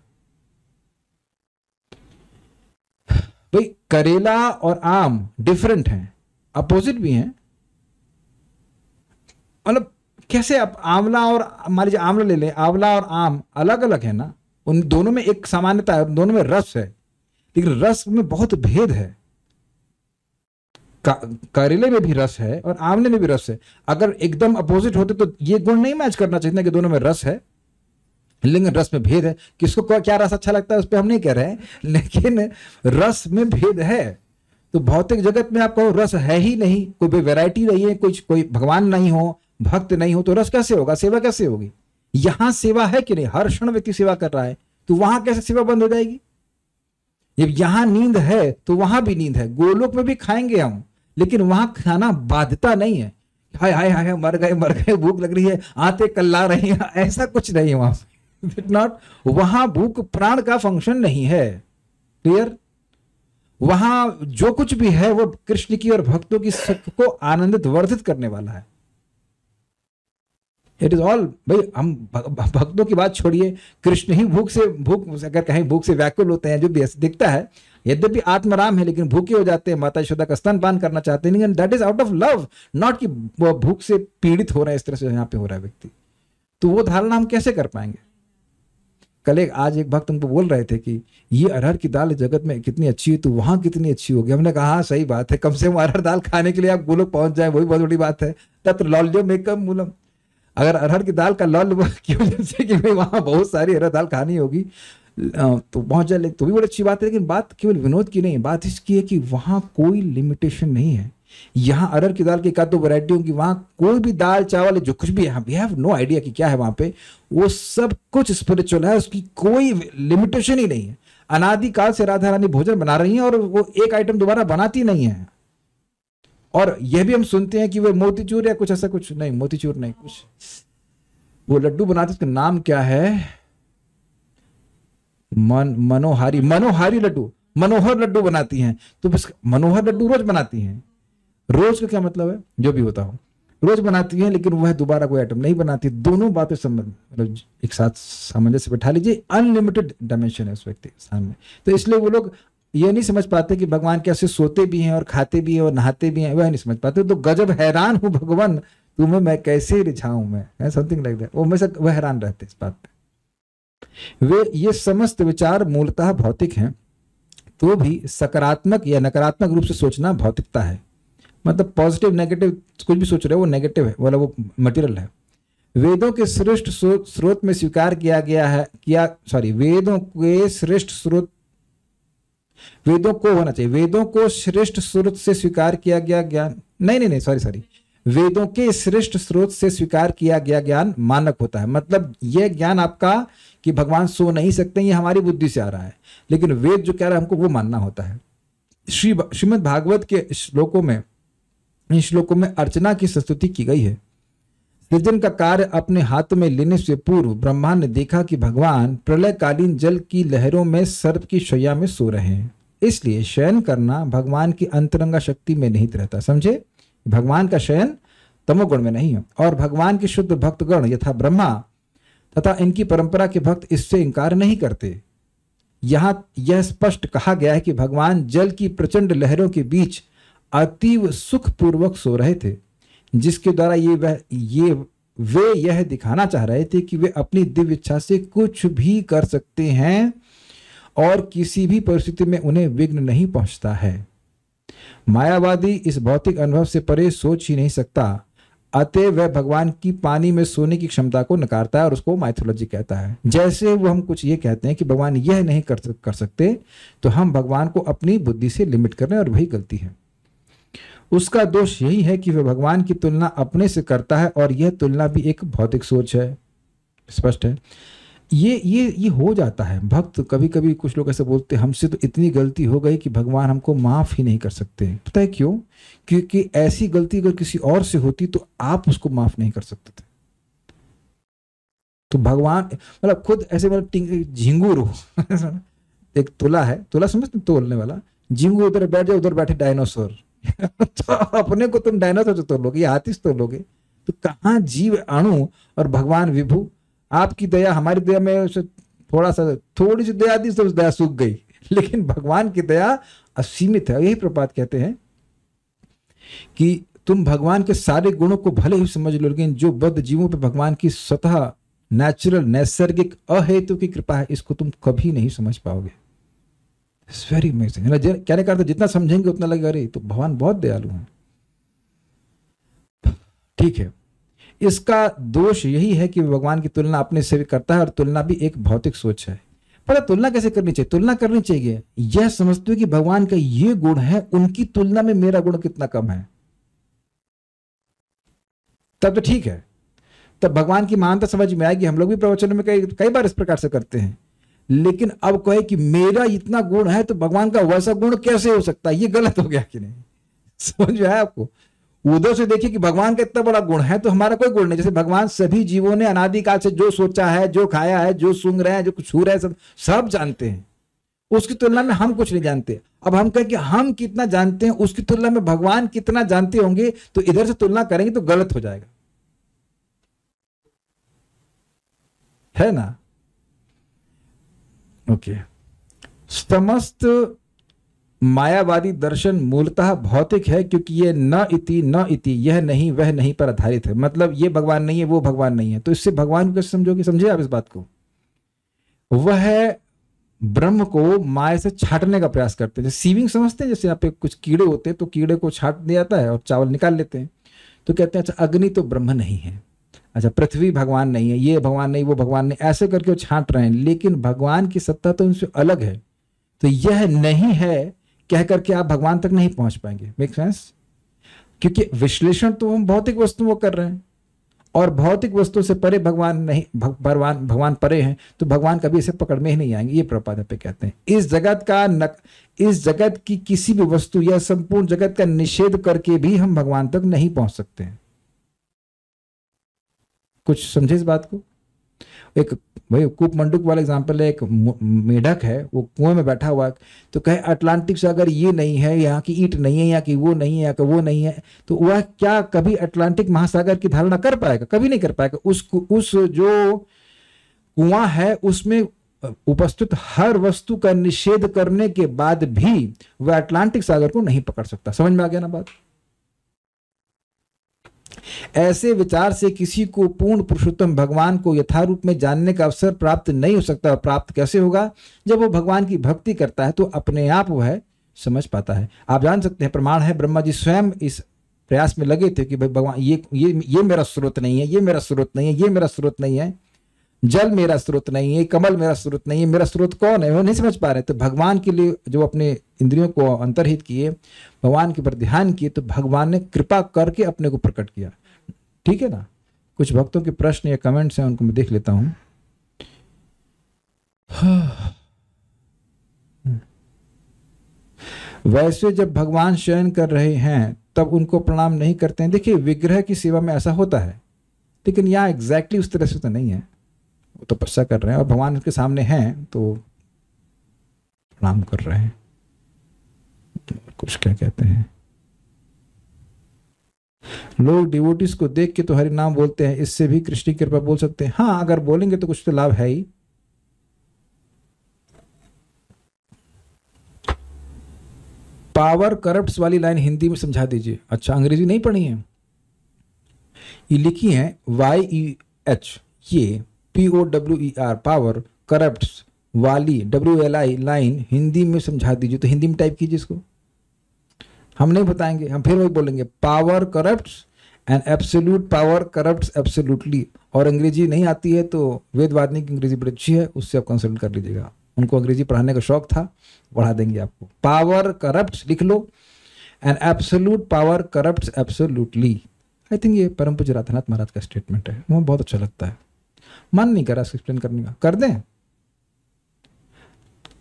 भाई करेला और आम डिफरेंट हैं, अपोजिट भी हैं। मतलब कैसे? आप आंवला और मान लीजिए आंवला ले लें, आंवला और आम अलग अलग है ना, उन दोनों में एक सामान्यता है, दोनों में रस है, लेकिन रस में बहुत भेद है। करेले में भी रस है और आंवले में भी रस है। अगर एकदम अपोजिट होते तो ये गुण नहीं मैच करना चाहिए कि दोनों में रस है, लेकिन रस में भेद है। किसको क्या रस अच्छा लगता है उस पर हम नहीं कह रहे हैं, लेकिन रस में भेद है। तो भौतिक जगत में आप कहो रस है ही नहीं, कोई वैरायटी नहीं है, कोई भगवान नहीं हो, भक्त नहीं हो, तो रस कैसे होगा? सेवा कैसे होगी? यहां सेवा है कि नहीं? हर क्षण व्यक्ति सेवा कर रहा है, तो वहां कैसे सेवा बंद हो जाएगी? जब यहां नींद है तो वहां भी नींद है। गोलोक में भी खाएंगे हम, लेकिन वहां खाना बाध्यता नहीं है। हाय हाय हाय मर गए, भूख लग रही है, आते कल्ला रही है, ऐसा कुछ नहीं है वहां। नॉट, वहां भूख प्राण का फंक्शन नहीं है। क्लियर? वहां जो कुछ भी है वो कृष्ण की और भक्तों की सुख को आनंदित वर्धित करने वाला है। It is all. भाई हम भक्तों की बात छोड़िए, कृष्ण ही भूख अगर कहीं भूख से व्याकुल होते हैं, जो भी दिखता है, यद्यपि आत्मराम है लेकिन भूखे हो जाते हैं, माता यशोदा का स्तनपान करना चाहते हैं, लेकिन that is out of love, not कि वो भूख से पीड़ित हो रहे हैं इस तरह से यहाँ पे हो रहा है व्यक्ति। तो वो धारणा हम कैसे कर पाएंगे? आज एक भक्त हमको बोल रहे थे कि ये अरहर की दाल जगत में कितनी अच्छी है तो वहां कितनी अच्छी होगी। हमने कहा हाँ सही बात है, कम से कम अरहर दाल खाने के लिए आप गोलोक पहुंच जाए, वही बहुत बड़ी बात है। तत्र लौल्यम एकम मूलम। अगर अरहर की दाल का लौल की वजह से कि भाई वहां बहुत सारी अरहर दाल खानी होगी तो पहुंच जाए तो भी बड़ी अच्छी बात है। लेकिन बात केवल विनोद की नहीं, बात इसकी है कि वहां कोई लिमिटेशन नहीं है। यहाँ अरहर की दाल की एक आध दो वैरायटी होगी, वहां कोई भी दाल चावल जो कुछ भी है, वी हैव नो आइडिया कि क्या है वहां पे, वो सब कुछ स्पिरिचुअल है, उसकी कोई लिमिटेशन ही नहीं है। अनादिकाल से राधा रानी भोजन बना रही हैं और वो एक आइटम दोबारा बनाती नहीं है। और यह भी हम सुनते हैं कि वो मोतीचूर या कुछ ऐसा कुछ नहीं, मोतीचूर नहीं, कुछ वो लड्डू बनाते, उसका नाम क्या है, मनोहारी लड्डू, मनोहर लड्डू बनाती हैं। तो बस मनोहर लड्डू रोज बनाती हैं। रोज का क्या मतलब है? जो भी होता हो, रोज बनाती हैं, लेकिन वह दोबारा कोई आइटम नहीं बनाती। दोनों बातें मतलब एक साथ सामंजस्य बैठा लीजिए, अनलिमिटेड डायमेंशन है उस व्यक्ति के सामने। तो इसलिए वो लोग ये नहीं समझ पाते कि भगवान कैसे सोते भी हैं और खाते भी हैं और नहाते भी हैं, वह नहीं समझ पाते। तो गजब हैरान हूं भगवान तुम्हें मैं कैसे रिझाऊं मैं, समथिंग लाइक दैट। वो हमेशा वह हैरान रहते इस बात पे। वे ये समस्त विचार मूलतः भौतिक हैं, तो भी सकारात्मक या नकारात्मक रूप से सोचना भौतिकता है। मतलब पॉजिटिव नेगेटिव कुछ भी सोच रहे हो वो नेगेटिव है, वाला वो मटेरियल है। वेदों के श्रेष्ठ स्रोत में स्वीकार किया गया है, वेदों के श्रेष्ठ स्रोत, वेदों को होना चाहिए, वेदों को श्रेष्ठ स्रोत से स्वीकार किया गया ज्ञान, नहीं सॉरी, वेदों के श्रेष्ठ स्रोत से स्वीकार किया गया ज्ञान मानक होता है। मतलब यह ज्ञान आपका कि भगवान सो नहीं सकते, ये हमारी बुद्धि से आ रहा है, लेकिन वेद जो कह रहा है हमको वो मानना होता है। श्रीमद् भागवत के इन श्लोकों में अर्चना की स्तुति की गई है। सृजन का कार्य अपने हाथ में लेने से पूर्व ब्रह्मा ने देखा कि भगवान प्रलयकालीन जल की लहरों में सर्प की शैया में सो रहे हैं, इसलिए शयन करना भगवान की अंतरंगा शक्ति में निहित रहता। समझे? भगवान का शयन तमोगुण में नहीं है, और भगवान के शुद्ध भक्तगण यथा ब्रह्मा तथा इनकी परंपरा के भक्त इससे इंकार नहीं करते। यहां यह स्पष्ट कहा गया है कि भगवान जल की प्रचंड लहरों के बीच अतीव सुखपूर्वक सो रहे थे, जिसके द्वारा वे यह दिखाना चाह रहे थे कि वे अपनी दिव्य इच्छा से कुछ भी कर सकते हैं और किसी भी परिस्थिति में उन्हें विघ्न नहीं पहुंचता है। मायावादी इस भौतिक अनुभव से परे सोच ही नहीं सकता, अतः वह भगवान की पानी में सोने की क्षमता को नकारता है और उसको माइथोलॉजी कहता है। जैसे वो हम कुछ ये कहते हैं कि भगवान यह नहीं कर सकते, तो हम भगवान को अपनी बुद्धि से लिमिट कर रहे हैं और वही गलती है। उसका दोष यही है कि वह भगवान की तुलना अपने से करता है और यह तुलना भी एक भौतिक सोच है। स्पष्ट है, ये हो जाता है। भक्त कभी कभी कुछ लोग ऐसे बोलते हैं, हमसे तो इतनी गलती हो गई कि भगवान हमको माफ ही नहीं कर सकते। पता है क्यों? क्योंकि ऐसी गलती अगर किसी और से होती तो आप उसको माफ नहीं कर सकते थे। तो भगवान मतलब खुद ऐसे मतलब झिंगुर हो एक तुला है, तुला समझते, तोलने वाला, झिंगुर उधर बैठ जाए, उधर बैठे डायनासोर तो अपने को तुम डायनासोर से तोलोगे, हाथी से तोलोगे, तो कहाँ जीव अणु और भगवान विभु। आपकी दया हमारी दया में थोड़ी सी दया दी तो उस दया सूख गई, लेकिन भगवान की दया असीमित है। यही प्रपात कहते हैं कि तुम भगवान के सारे गुणों को भले ही समझ लो, लेकिन जो बद्ध जीवों पे भगवान की स्वतः नेचुरल नैसर्गिक अहेतु की कृपा है, इसको तुम कभी नहीं समझ पाओगे। It's very amazing. कहने का अर्थ जितना समझेंगे उतना लगेगा अरे तो भगवान बहुत दयालु हैं। ठीक है, इसका दोष यही है कि भगवान की तुलना अपने से भी करता है और तुलना भी एक भौतिक सोच है। पर तुलना कैसे करनी चाहिए? तुलना करनी चाहिए यह समझते हो कि भगवान का ये गुण है, उनकी तुलना में मेरा गुण कितना कम है, तब तो ठीक है, तब भगवान की महानता समझ में आएगी। हम लोग भी प्रवचन में कई बार इस प्रकार से करते हैं। लेकिन अब कहे कि मेरा इतना गुण है तो भगवान का वैसा गुण कैसे हो सकता है, ये गलत हो गया कि नहीं? समझ में आया आपको? उधर से देखिए कि भगवान का इतना बड़ा गुण है तो हमारा कोई गुण नहीं। जैसे भगवान सभी जीवों ने अनादिकाल से जो सोचा है, जो खाया है, जो सूंघ रहे हैं, जो छू रहे हैं, सब जानते हैं। उसकी तुलना में हम कुछ नहीं जानते। अब हम कहें कि हम कितना जानते हैं, उसकी तुलना में भगवान कितना जानते होंगे, तो इधर से तुलना करेंगे तो गलत हो जाएगा, है ना? ओके। समस्त मायावादी दर्शन मूलतः भौतिक है, क्योंकि ये न इति यह नहीं वह नहीं पर आधारित है। मतलब ये भगवान नहीं है, वो भगवान नहीं है, तो इससे भगवान को कैसे समझोगे? समझे आप इस बात को? वह ब्रह्म को माया से छाटने का प्रयास करते हैं। जैसे सीविंग समझते हैं, जैसे यहाँ पे कुछ कीड़े होते हैं तो कीड़े को छाट दिया जाता है और चावल निकाल लेते हैं। तो कहते हैं अच्छा अग्नि तो ब्रह्म नहीं है, अच्छा पृथ्वी भगवान नहीं है, ये भगवान नहीं, वो भगवान नहीं, ऐसे करके वो छांट रहे हैं। लेकिन भगवान की सत्ता तो उनसे अलग है, तो यह नहीं है कह करके आप भगवान तक नहीं पहुंच पाएंगे। Make sense? क्योंकि विश्लेषण तो हम भौतिक वस्तुओं को कर रहे हैं और भौतिक वस्तु से परे भगवान नहीं, भगवान परे हैं, तो भगवान कभी इसे पकड़ में ही नहीं आएंगे। ये प्रपात पे कहते हैं इस जगत की किसी भी वस्तु या संपूर्ण जगत का निषेध करके भी हम भगवान तक नहीं पहुंच सकते हैं। कुछ समझे इस बात को? एक भाई कूप मंडूक वाला एग्जांपल है। एक मेढक है, वो कुएं में बैठा हुआ, तो कहे अटलांटिक सागर ये नहीं है, यहाँ की ईंट नहीं है, यहाँ की वो नहीं है, यहाँ का वो नहीं है, तो वह क्या कभी अटलांटिक महासागर की धारणा कर पाएगा? कभी नहीं कर पाएगा। उस जो कुआं है उसमें उपस्थित हर वस्तु का निषेध करने के बाद भी वह अटलांटिक सागर को नहीं पकड़ सकता। समझ में आ गया ना बात? ऐसे विचार से किसी को पूर्ण पुरुषोत्तम भगवान को यथारूप में जानने का अवसर प्राप्त नहीं हो सकता। प्राप्त कैसे होगा? जब वो भगवान की भक्ति करता है तो अपने आप वह समझ पाता है। आप जान सकते हैं, प्रमाण है, ब्रह्मा जी स्वयं इस प्रयास में लगे थे कि भाई भगवान ये मेरा स्रोत नहीं है, ये मेरा स्रोत नहीं है, ये मेरा स्रोत नहीं है, जल मेरा स्रोत नहीं है, कमल मेरा स्रोत नहीं है, मेरा स्रोत कौन है? वो नहीं समझ पा रहे। तो भगवान के लिए जो अपने इंद्रियों को अंतर्हित किए, भगवान के पर ध्यान किए, तो भगवान ने कृपा करके अपने को प्रकट किया। ठीक है ना? कुछ भक्तों के प्रश्न या कमेंट्स हैं, उनको मैं देख लेता हूं। वैसे जब भगवान शयन कर रहे हैं तब उनको प्रणाम नहीं करते हैं। देखिए विग्रह की सेवा में ऐसा होता है, लेकिन यहाँ एग्जैक्टली उस तरह से तो नहीं है। वो तपस्या कर रहे हैं और भगवान उसके सामने हैं तो प्रणाम कर रहे हैं। कुछ क्या कहते हैं, लोग डिवोटीज को देख के तो हरि नाम बोलते हैं, इससे भी कृष्ण की कृपा बोल सकते हैं। हाँ, अगर बोलेंगे तो कुछ तो लाभ है ही। पावर करप्ट्स वाली लाइन हिंदी में समझा दीजिए। अच्छा, अंग्रेजी नहीं पढ़ी है? ये लिखी है YEH, ये POWER, पावर करप्ट्स, वाली WLI लाइन हिंदी में समझा दीजिए। तो हिंदी में टाइप कीजिए इसको। हम नहीं बताएंगे, हम फिर वही बोलेंगे, power corrupts and absolute power corrupts absolutely. और अंग्रेजी नहीं आती है तो वेद वादनी की अंग्रेजी बड़ी अच्छी है, उससे आप कंसल्ट कर लीजिएगा। उनको अंग्रेजी पढ़ाने का शौक था, पढ़ा देंगे आपको। पावर करप्ट्स लिख लो and absolute power corrupts absolutely. I think ये परम पूज्य राधानाथ महाराज का स्टेटमेंट है, मुझे बहुत अच्छा लगता है। मन नहीं करा एक्सप्लेन करने का, कर दें?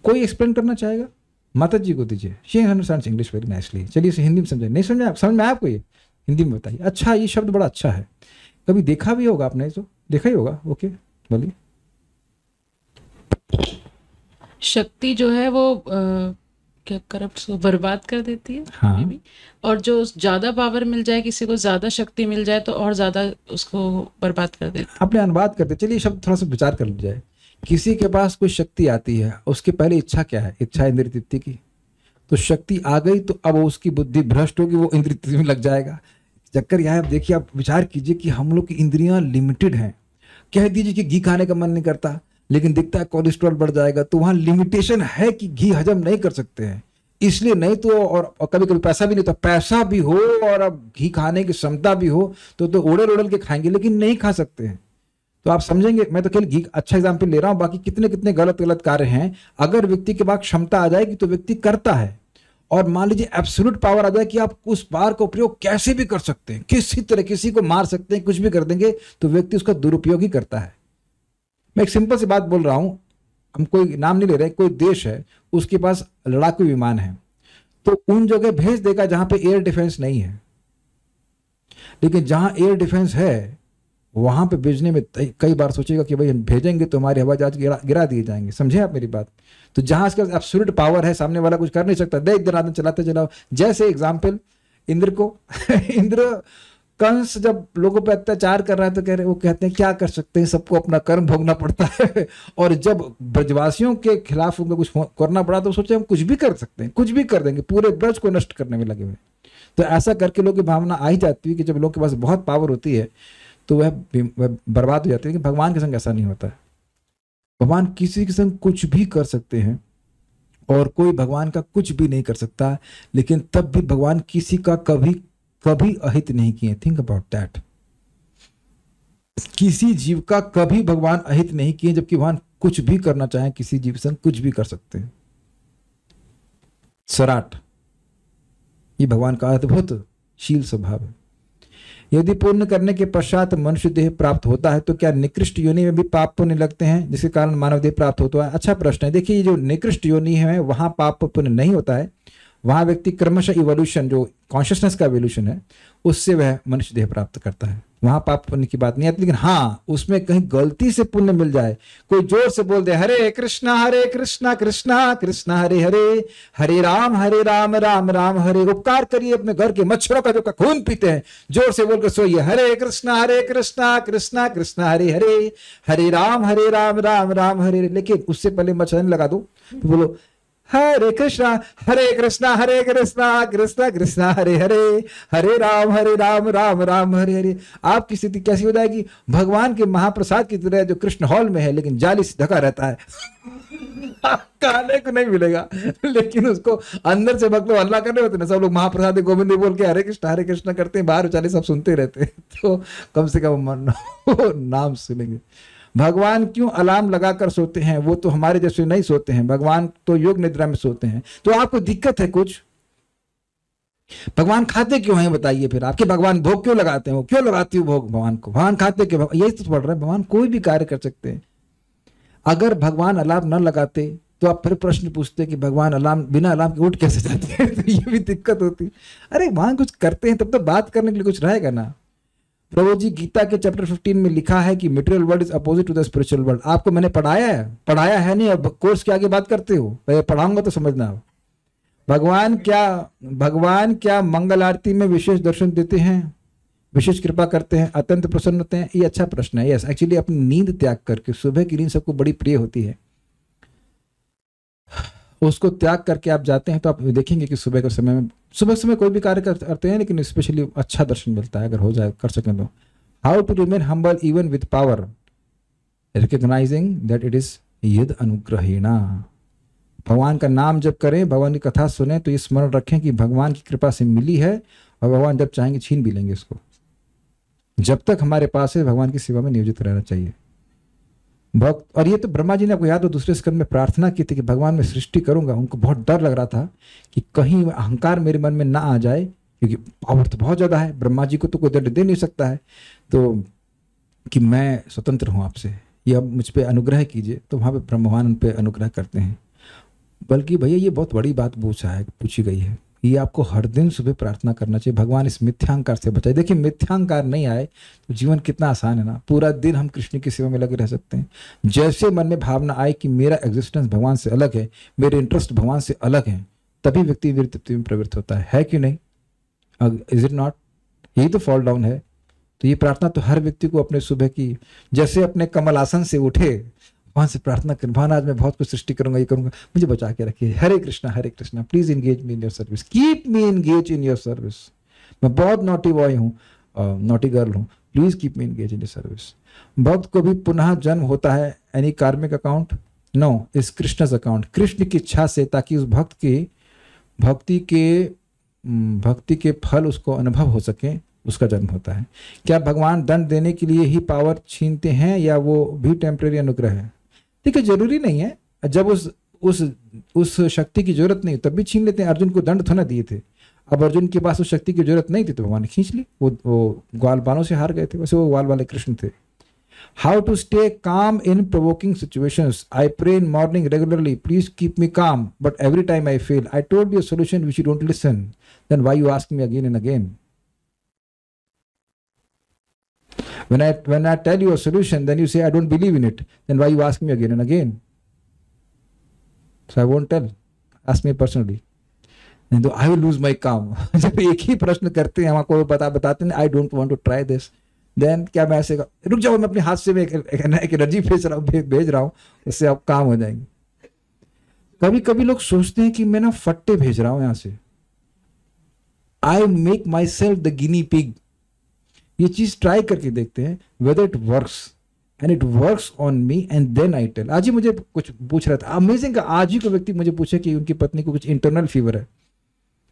कोई एक्सप्लेन करना चाहेगा? माता जी को दीजिए। She understands English very nicely. चलिए इसे हिंदी में समझे। नहीं समझे? समझ में आपको? ये हिंदी में बताइए। अच्छा, ये शब्द बड़ा अच्छा है, कभी देखा भी होगा आपने? तो देखा ही होगा। ओके, बोलिए। शक्ति जो है वो क्या करप्ट को बर्बाद कर देती है। हाँ। maybe। और जो ज्यादा पावर मिल जाए, किसी को ज्यादा शक्ति मिल जाए तो और ज्यादा उसको बर्बाद कर देती है। आपने अनुवाद करते, चलिए शब्द थोड़ा सा विचार कर लीजिए जाए। किसी के पास कोई शक्ति आती है, उसकी पहले इच्छा क्या है? इच्छा इंद्रिय तृप्ति की। तो शक्ति आ गई तो अब उसकी बुद्धि भ्रष्ट होगी, वो इंद्रिय तृप्ति में लग जाएगा। चक्कर यह है, अब देखिए, आप विचार कीजिए कि हम लोग की इंद्रियां लिमिटेड हैं। कह दीजिए कि घी खाने का मन नहीं करता, लेकिन दिखता है कोलेस्ट्रॉल बढ़ जाएगा, तो वहां लिमिटेशन है कि घी हजम नहीं कर सकते हैं। इसलिए नहीं तो, और कभी कभी पैसा भी नहीं, तो पैसा भी हो और अब घी खाने की क्षमता भी हो तो उड़ल उड़ल के खाएंगे, लेकिन नहीं खा सकते हैं। तो आप समझेंगे, मैं तो केवल घी अच्छा एग्जाम्पल ले रहा हूं, बाकी कितने कितने गलत गलत कार्य हैं। अगर व्यक्ति के पास क्षमता आ जाएगी तो व्यक्ति करता है। और मान लीजिए एब्सोल्यूट पावर आ जाए कि आप उस पावर का उपयोग कैसे भी कर सकते हैं, किसी तरह किसी को मार सकते हैं, कुछ भी कर देंगे, तो व्यक्ति उसका दुरुपयोग ही करता है। मैं एक सिंपल सी बात बोल रहा हूं, हम कोई नाम नहीं ले रहे, कोई देश है उसके पास लड़ाकू विमान है, तो उन जगह भेज देगा जहां पे एयर डिफेंस नहीं है। लेकिन जहां एयर डिफेंस है वहां पे भेजने में कई बार सोचेगा कि भाई हम भेजेंगे तो हमारे हवाई जहाज गिरा दिए जाएंगे। समझे आप मेरी बात? तो जहां इसका एब्सोल्यूट पावर है, सामने वाला कुछ कर नहीं सकता, दे इधर आदमी चलाते चलाओ। जैसे एग्जाम्पल इंद्र को इंद्र कंस जब लोगों पे अत्याचार कर रहा है तो कह रहे, वो कहते हैं क्या कर सकते हैं, सबको अपना कर्म भोगना पड़ता है। और जब ब्रजवासियों के खिलाफ उनको कुछ करना पड़ा तो सोचे हम कुछ भी कर सकते हैं, कुछ भी कर देंगे, पूरे ब्रज को नष्ट करने में लगे हुए। तो ऐसा करके लोगों की भावना आ ही जाती है कि जब लोग के पास बहुत पावर होती है तो वह बर्बाद हो जाती है। लेकिन भगवान के संग ऐसा नहीं होता है। भगवान किसी के संग कुछ भी कर सकते हैं और कोई भगवान का कुछ भी नहीं कर सकता, लेकिन तब भी भगवान किसी का कभी कभी अहित नहीं किए। Think about that. किसी जीव का कभी भगवान अहित नहीं किए, जबकि भगवान कुछ भी करना चाहे किसी जीव संग कुछ भी कर सकते हैं। सराट, ये भगवान का अद्भुत शील स्वभाव है। यदि पुण्य करने के पश्चात मनुष्य देह प्राप्त होता है तो क्या निकृष्ट योनि में भी पाप पुण्य लगते हैं जिसके कारण मानव देह प्राप्त होता है? अच्छा प्रश्न है। देखिए, ये जो निकृष्ट योनि है वहां पाप पुण्य नहीं होता है। वहां व्यक्ति क्रमशः इवोल्यूशन, जो कॉन्शियसनेस का इवोल्यूशन है, उससे वह मनुष्य देह प्राप्त करता है। वहां पाप पुण्य की बात नहीं आती। लेकिन हाँ, उसमें कहीं गलती से पुण्य मिल जाए, कोई जोर से बोल दे हरे कृष्णा कृष्णा कृष्णा हरे हरे, हरे राम राम राम हरे। उपकार करिए, अपने घर के मच्छरों का जो खून पीते हैं जोर से बोल कर सोइए, हरे कृष्णा कृष्णा कृष्णा हरे हरे, हरे राम राम राम हरे। लेकिन उससे पहले मच्छर लगा दो तो बोलो हरे कृष्णा कृष्णा कृष्णा कृष्णा हरे हरे, हरे राम राम राम हरे हरे। आपकी स्थिति कैसी हो जाएगी? भगवान के महाप्रसाद की तरह जो कृष्ण हॉल में है लेकिन जाली से ढका रहता है। खाने को नहीं मिलेगा, लेकिन उसको अंदर से भक्त लोग हल्ला करने होते हैं। सब लोग महाप्रसाद गोविंद बोल के हरे कृष्णा करते हैं, बाहर बेचारे सब सुनते रहते हैं। तो कम से कम नाम सुनेंगे। भगवान क्यों अलार्म लगाकर सोते हैं? वो तो हमारे जैसे नहीं सोते हैं, भगवान तो योग निद्रा में सोते हैं। तो आपको दिक्कत है कुछ? भगवान खाते क्यों हैं बताइए फिर? आपके भगवान भोग क्यों लगाते हैं? वो क्यों लगाती हो भोग भगवान को? भगवान खाते क्यों? यही तो पढ़ रहे हैं, भगवान कोई भी कार्य कर सकते हैं। अगर भगवान अलार्म न लगाते तो आप फिर प्रश्न पूछते कि भगवान अलार्म बिना अलार्म के उठ कैसे जाते हैं? तो ये भी दिक्कत होती। अरे भगवान कुछ करते हैं तब तो बात करने के लिए कुछ रहेगा ना। प्रभु जी गीता के चैप्टर 15 में लिखा है कि material world is opposite to the spiritual world. आपको मैंने पढ़ाया है नहीं, अब कोर्स के आगे बात करते हो, पढ़ाऊंगा तो समझना। भगवान क्या मंगल आरती में विशेष दर्शन देते हैं, विशेष कृपा करते हैं, अत्यंत प्रसन्न होते हैं? ये अच्छा प्रश्न है। यस, एक्चुअली अपनी नींद त्याग करके, सुबह की नींद सबको बड़ी प्रिय होती है, उसको त्याग करके आप जाते हैं तो आप देखेंगे कि सुबह के समय में, सुबह समय कोई भी कार्य करते हैं लेकिन स्पेशली अच्छा दर्शन मिलता है अगर हो जाए, कर सकें तो। How to remain humble even with power, recognizing that it is यद अनुग्रहेणा। भगवान का नाम जब करें, भगवान की कथा सुने तो ये स्मरण रखें कि भगवान की कृपा से मिली है और भगवान जब चाहेंगे छीन भी लेंगे इसको। जब तक हमारे पास है भगवान की सेवा में नियोजित रहना चाहिए भक्त। और ये तो ब्रह्मा जी ने आपको याद हो दूसरे स्कंद में प्रार्थना की थी कि भगवान मैं सृष्टि करूंगा। उनको बहुत डर लग रहा था कि कहीं अहंकार मेरे मन में ना आ जाए, क्योंकि पावर तो बहुत ज्यादा है, ब्रह्मा जी को तो कोई दंड दे नहीं सकता है, तो कि मैं स्वतंत्र हूं आपसे, ये अब मुझ पर अनुग्रह कीजिए। तो वहां पर भगवान उन पर अनुग्रह करते हैं। बल्कि भैया ये बहुत बड़ी बात पूछी गई है, ये आपको हर दिन सुबह प्रार्थना करना चाहिए, भगवान इस मिथ्यांकार से बचाए। देखिए मिथ्यांकार नहीं आए तो जीवन कितना आसान है ना, पूरा दिन हम कृष्ण की सेवा में लगे रह सकते हैं। जैसे मन में भावना आए कि मेरा एग्जिस्टेंस भगवान से अलग है, मेरे इंटरेस्ट भगवान से अलग हैं, तभी व्यक्ति वीर तृप्ति में प्रवृत्त होता है कि नहीं? Is it not? यही तो फॉल डाउन है। तो ये प्रार्थना तो हर व्यक्ति को अपने सुबह की, जैसे अपने कमल आसन से उठे वहां से प्रार्थना कर, भगवान आज मैं बहुत कुछ सृष्टि करूंगा, ये करूंगा, मुझे बचा के रखिए। Hare Krishna please engage me in your service, keep me engage in your service. मैं बहुत नॉटी बॉय हूँ, नॉटी गर्ल हूँ, please keep me engage in your service. भक्त को भी पुनः जन्म होता है, एनी कार्मिक अकाउंट? नो, इस कृष्ण's अकाउंट, कृष्ण की इच्छा से, ताकि उस भक्त की भक्ति के फल उसको अनुभव हो सके, उसका जन्म होता है। क्या भगवान दंड देने के लिए ही पावर छीनते हैं या वो भी टेम्परेरी अनुग्रह है? देखिए जरूरी नहीं है, जब उस शक्ति की जरूरत नहीं तब भी छीन लेते हैं। अर्जुन को दंड थोड़ा दिए थे, अब अर्जुन के पास उस शक्ति की जरूरत नहीं थी तो भगवान ने खींच ली, वो ग्वाल बालों से हार गए थे, वैसे वो ग्वाल वाले कृष्ण थे। How to stay calm in provoking situations? I pray in morning regularly, please keep me calm, but every time I fail. I told you a solution which you don't listen, then why you ask me again and again? When I tell you a solution, then you say I don't believe in it. Then why you ask me again and again? So I won't tell. Ask me personally. And I will lose my calm. जब एक ही प्रश्न करते हैं, हमको बताते हैं I don't want to try this. Then क्या मैं ऐसे रुक जाओ, मैं अपने हाथ से एक एनर्जी भेज रहा हूँ, उससे आप काम हो जाएंगे। कभी कभी लोग सोचते हैं कि मैं ना फट्टे भेज रहा हूँ यहाँ से। I make myself the guinea pig. ये चीज ट्राई करके देखते हैं whether it works, and it works on me and then I tell. आज ही मुझे कुछ पूछ रहा था, अमेजिंग, आज ही को व्यक्ति मुझे पूछे कि उनकी पत्नी को कुछ इंटरनल फीवर है,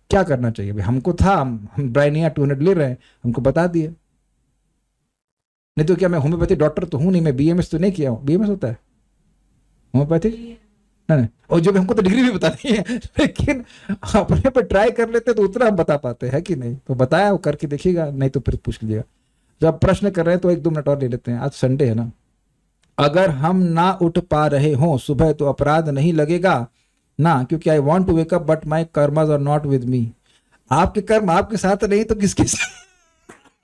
क्या करना चाहिए? भाई हमको था, हम ब्राइनिया 200 ले रहे हैं, हमको बता दिए। नहीं तो क्या मैं होम्योपैथी डॉक्टर तो हूं नहीं, मैं बीएमएस तो नहीं किया हूं। बीएमएस होता है होम्योपैथी? नहीं, और जो हमको तो डिग्री भी बतानी है, लेकिन अपने पर ट्राई कर लेते तो उतना हम बता पाते हैं कि नहीं? तो बताया वो करके देखिएगा, नहीं तो फिर पूछ लीजिएगा। जब प्रश्न कर रहे हैं तो 1-2 मिनट और ले लेते हैं, आज संडे है ना। अगर हम ना उठ पा रहे हों सुबह तो अपराध नहीं लगेगा ना, क्योंकि I want to wake up but my karmas are not with me. आपके कर्म आपके साथ नहीं तो किसके साथ?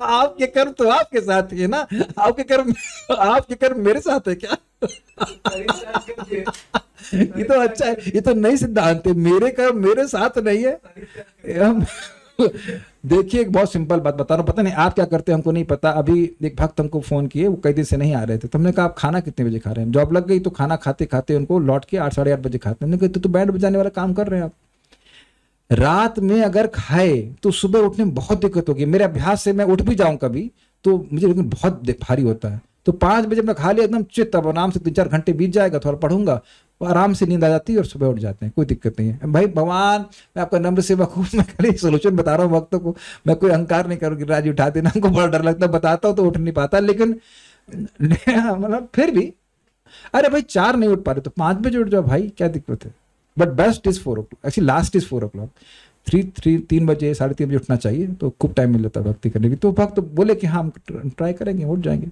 आपके कर्म तो आपके साथ ही है ना, आपके कर्म मेरे साथ है क्या? ये तो अच्छा है, ये तो नई सिद्धांत है, मेरे कर्म मेरे साथ नहीं है। देखिए एक बहुत सिंपल बात बता रहा हूँ, पता नहीं आप क्या करते हैं हमको नहीं पता। अभी एक भक्त हमको फोन किए, वो कई दिन से नहीं आ रहे थे, तो हमने कहा आप खाना कितने बजे खा रहे हैं? जॉब लग गई तो खाना खाते खाते उनको लौट के 8-8:30 बजे खाते हैं। हमने कहा तो बैंड बजाने वाला काम कर रहे हैं आप। रात में अगर खाए तो सुबह उठने में बहुत दिक्कत होगी। मेरे अभ्यास से मैं उठ भी जाऊं कभी तो मुझे लेकिन बहुत भारी होता है। तो 5 बजे मैं खा लिया एकदम चित्त, अब आराम से 3-4 घंटे बीत जाएगा, थोड़ा पढ़ूंगा, आराम से नींद आ जाती है और सुबह उठ जाते हैं, कोई दिक्कत नहीं है। भाई भगवान, मैं आपका नम्र सेवक हूँ, मैं खाली सोल्यूशन बता रहा हूँ भक्तों को, मैं कोई अहंकार नहीं करूँगी। राज उठा देना हमको बड़ा डर लगता है, बताता हूँ तो उठ नहीं पाता, लेकिन मतलब फिर भी अरे भाई 4 नहीं उठ पा रहे तो 5 बजे उठ जाओ भाई, क्या दिक्कत है? But best is 4 o'clock, actually last is 4 o'clock। 3 बजे 3:30 बजे उठना चाहिए, तो खूब टाइम मिल जाता है भक्ति करने की। तो भक्त बोले कि हाँ हम ट्राई करेंगे, उठ जाएंगे।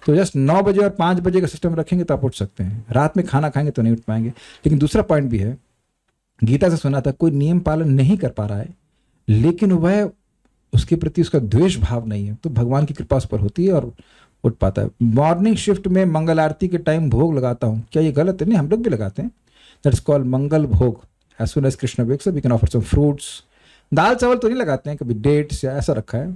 तो जस्ट 9 बजे और 5 बजे का सिस्टम रखेंगे तो आप उठ सकते हैं। रात में खाना खाएंगे तो नहीं उठ पाएंगे। लेकिन दूसरा पॉइंट भी है, गीता से सुना था, कोई नियम पालन नहीं कर पा रहा है लेकिन वह उसके प्रति उसका द्वेष भाव नहीं है, तो भगवान की कृपा उस पर होती है और उठ पाता है। मॉर्निंग शिफ्ट में मंगल आरती के टाइम भोग लगाता हूँ, क्या ये गलत है? नहीं, हम लोग भी लगाते हैं। That's called Mangal Bhog. As soon as Krishna wakes up, we can offer some fruits। दाल चावल तो नहीं लगाते हैं, कभी डेट्स या ऐसा रखा है।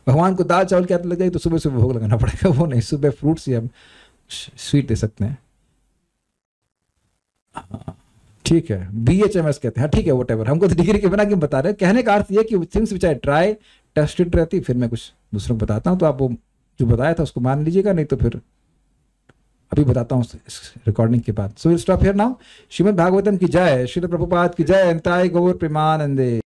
भगवान को दाल चावल की आदत लग जाए तो सुबह सुबह भोग लगाना पड़ेगा, वो नहीं, सुबह फ्रूट्स या स्वीट दे सकते हैं। ठीक है, BHMS कहते हैं, हाँ ठीक है, वट एवर, हमको तो डिग्री के बना के बता रहे हैं। कहने का अर्थ ये कि things which I try tested रहती, फिर मैं कुछ दूसरों को बताता हूँ, तो आप वो जो बताया था उसको मान लीजिएगा, नहीं तो फिर अभी बताता हूँ इस रिकॉर्डिंग के बाद। So will stop here now. Shrimad Bhagavatam की जय, श्रील प्रभुपाद की जय, निताय गौर प्रेमानंदे।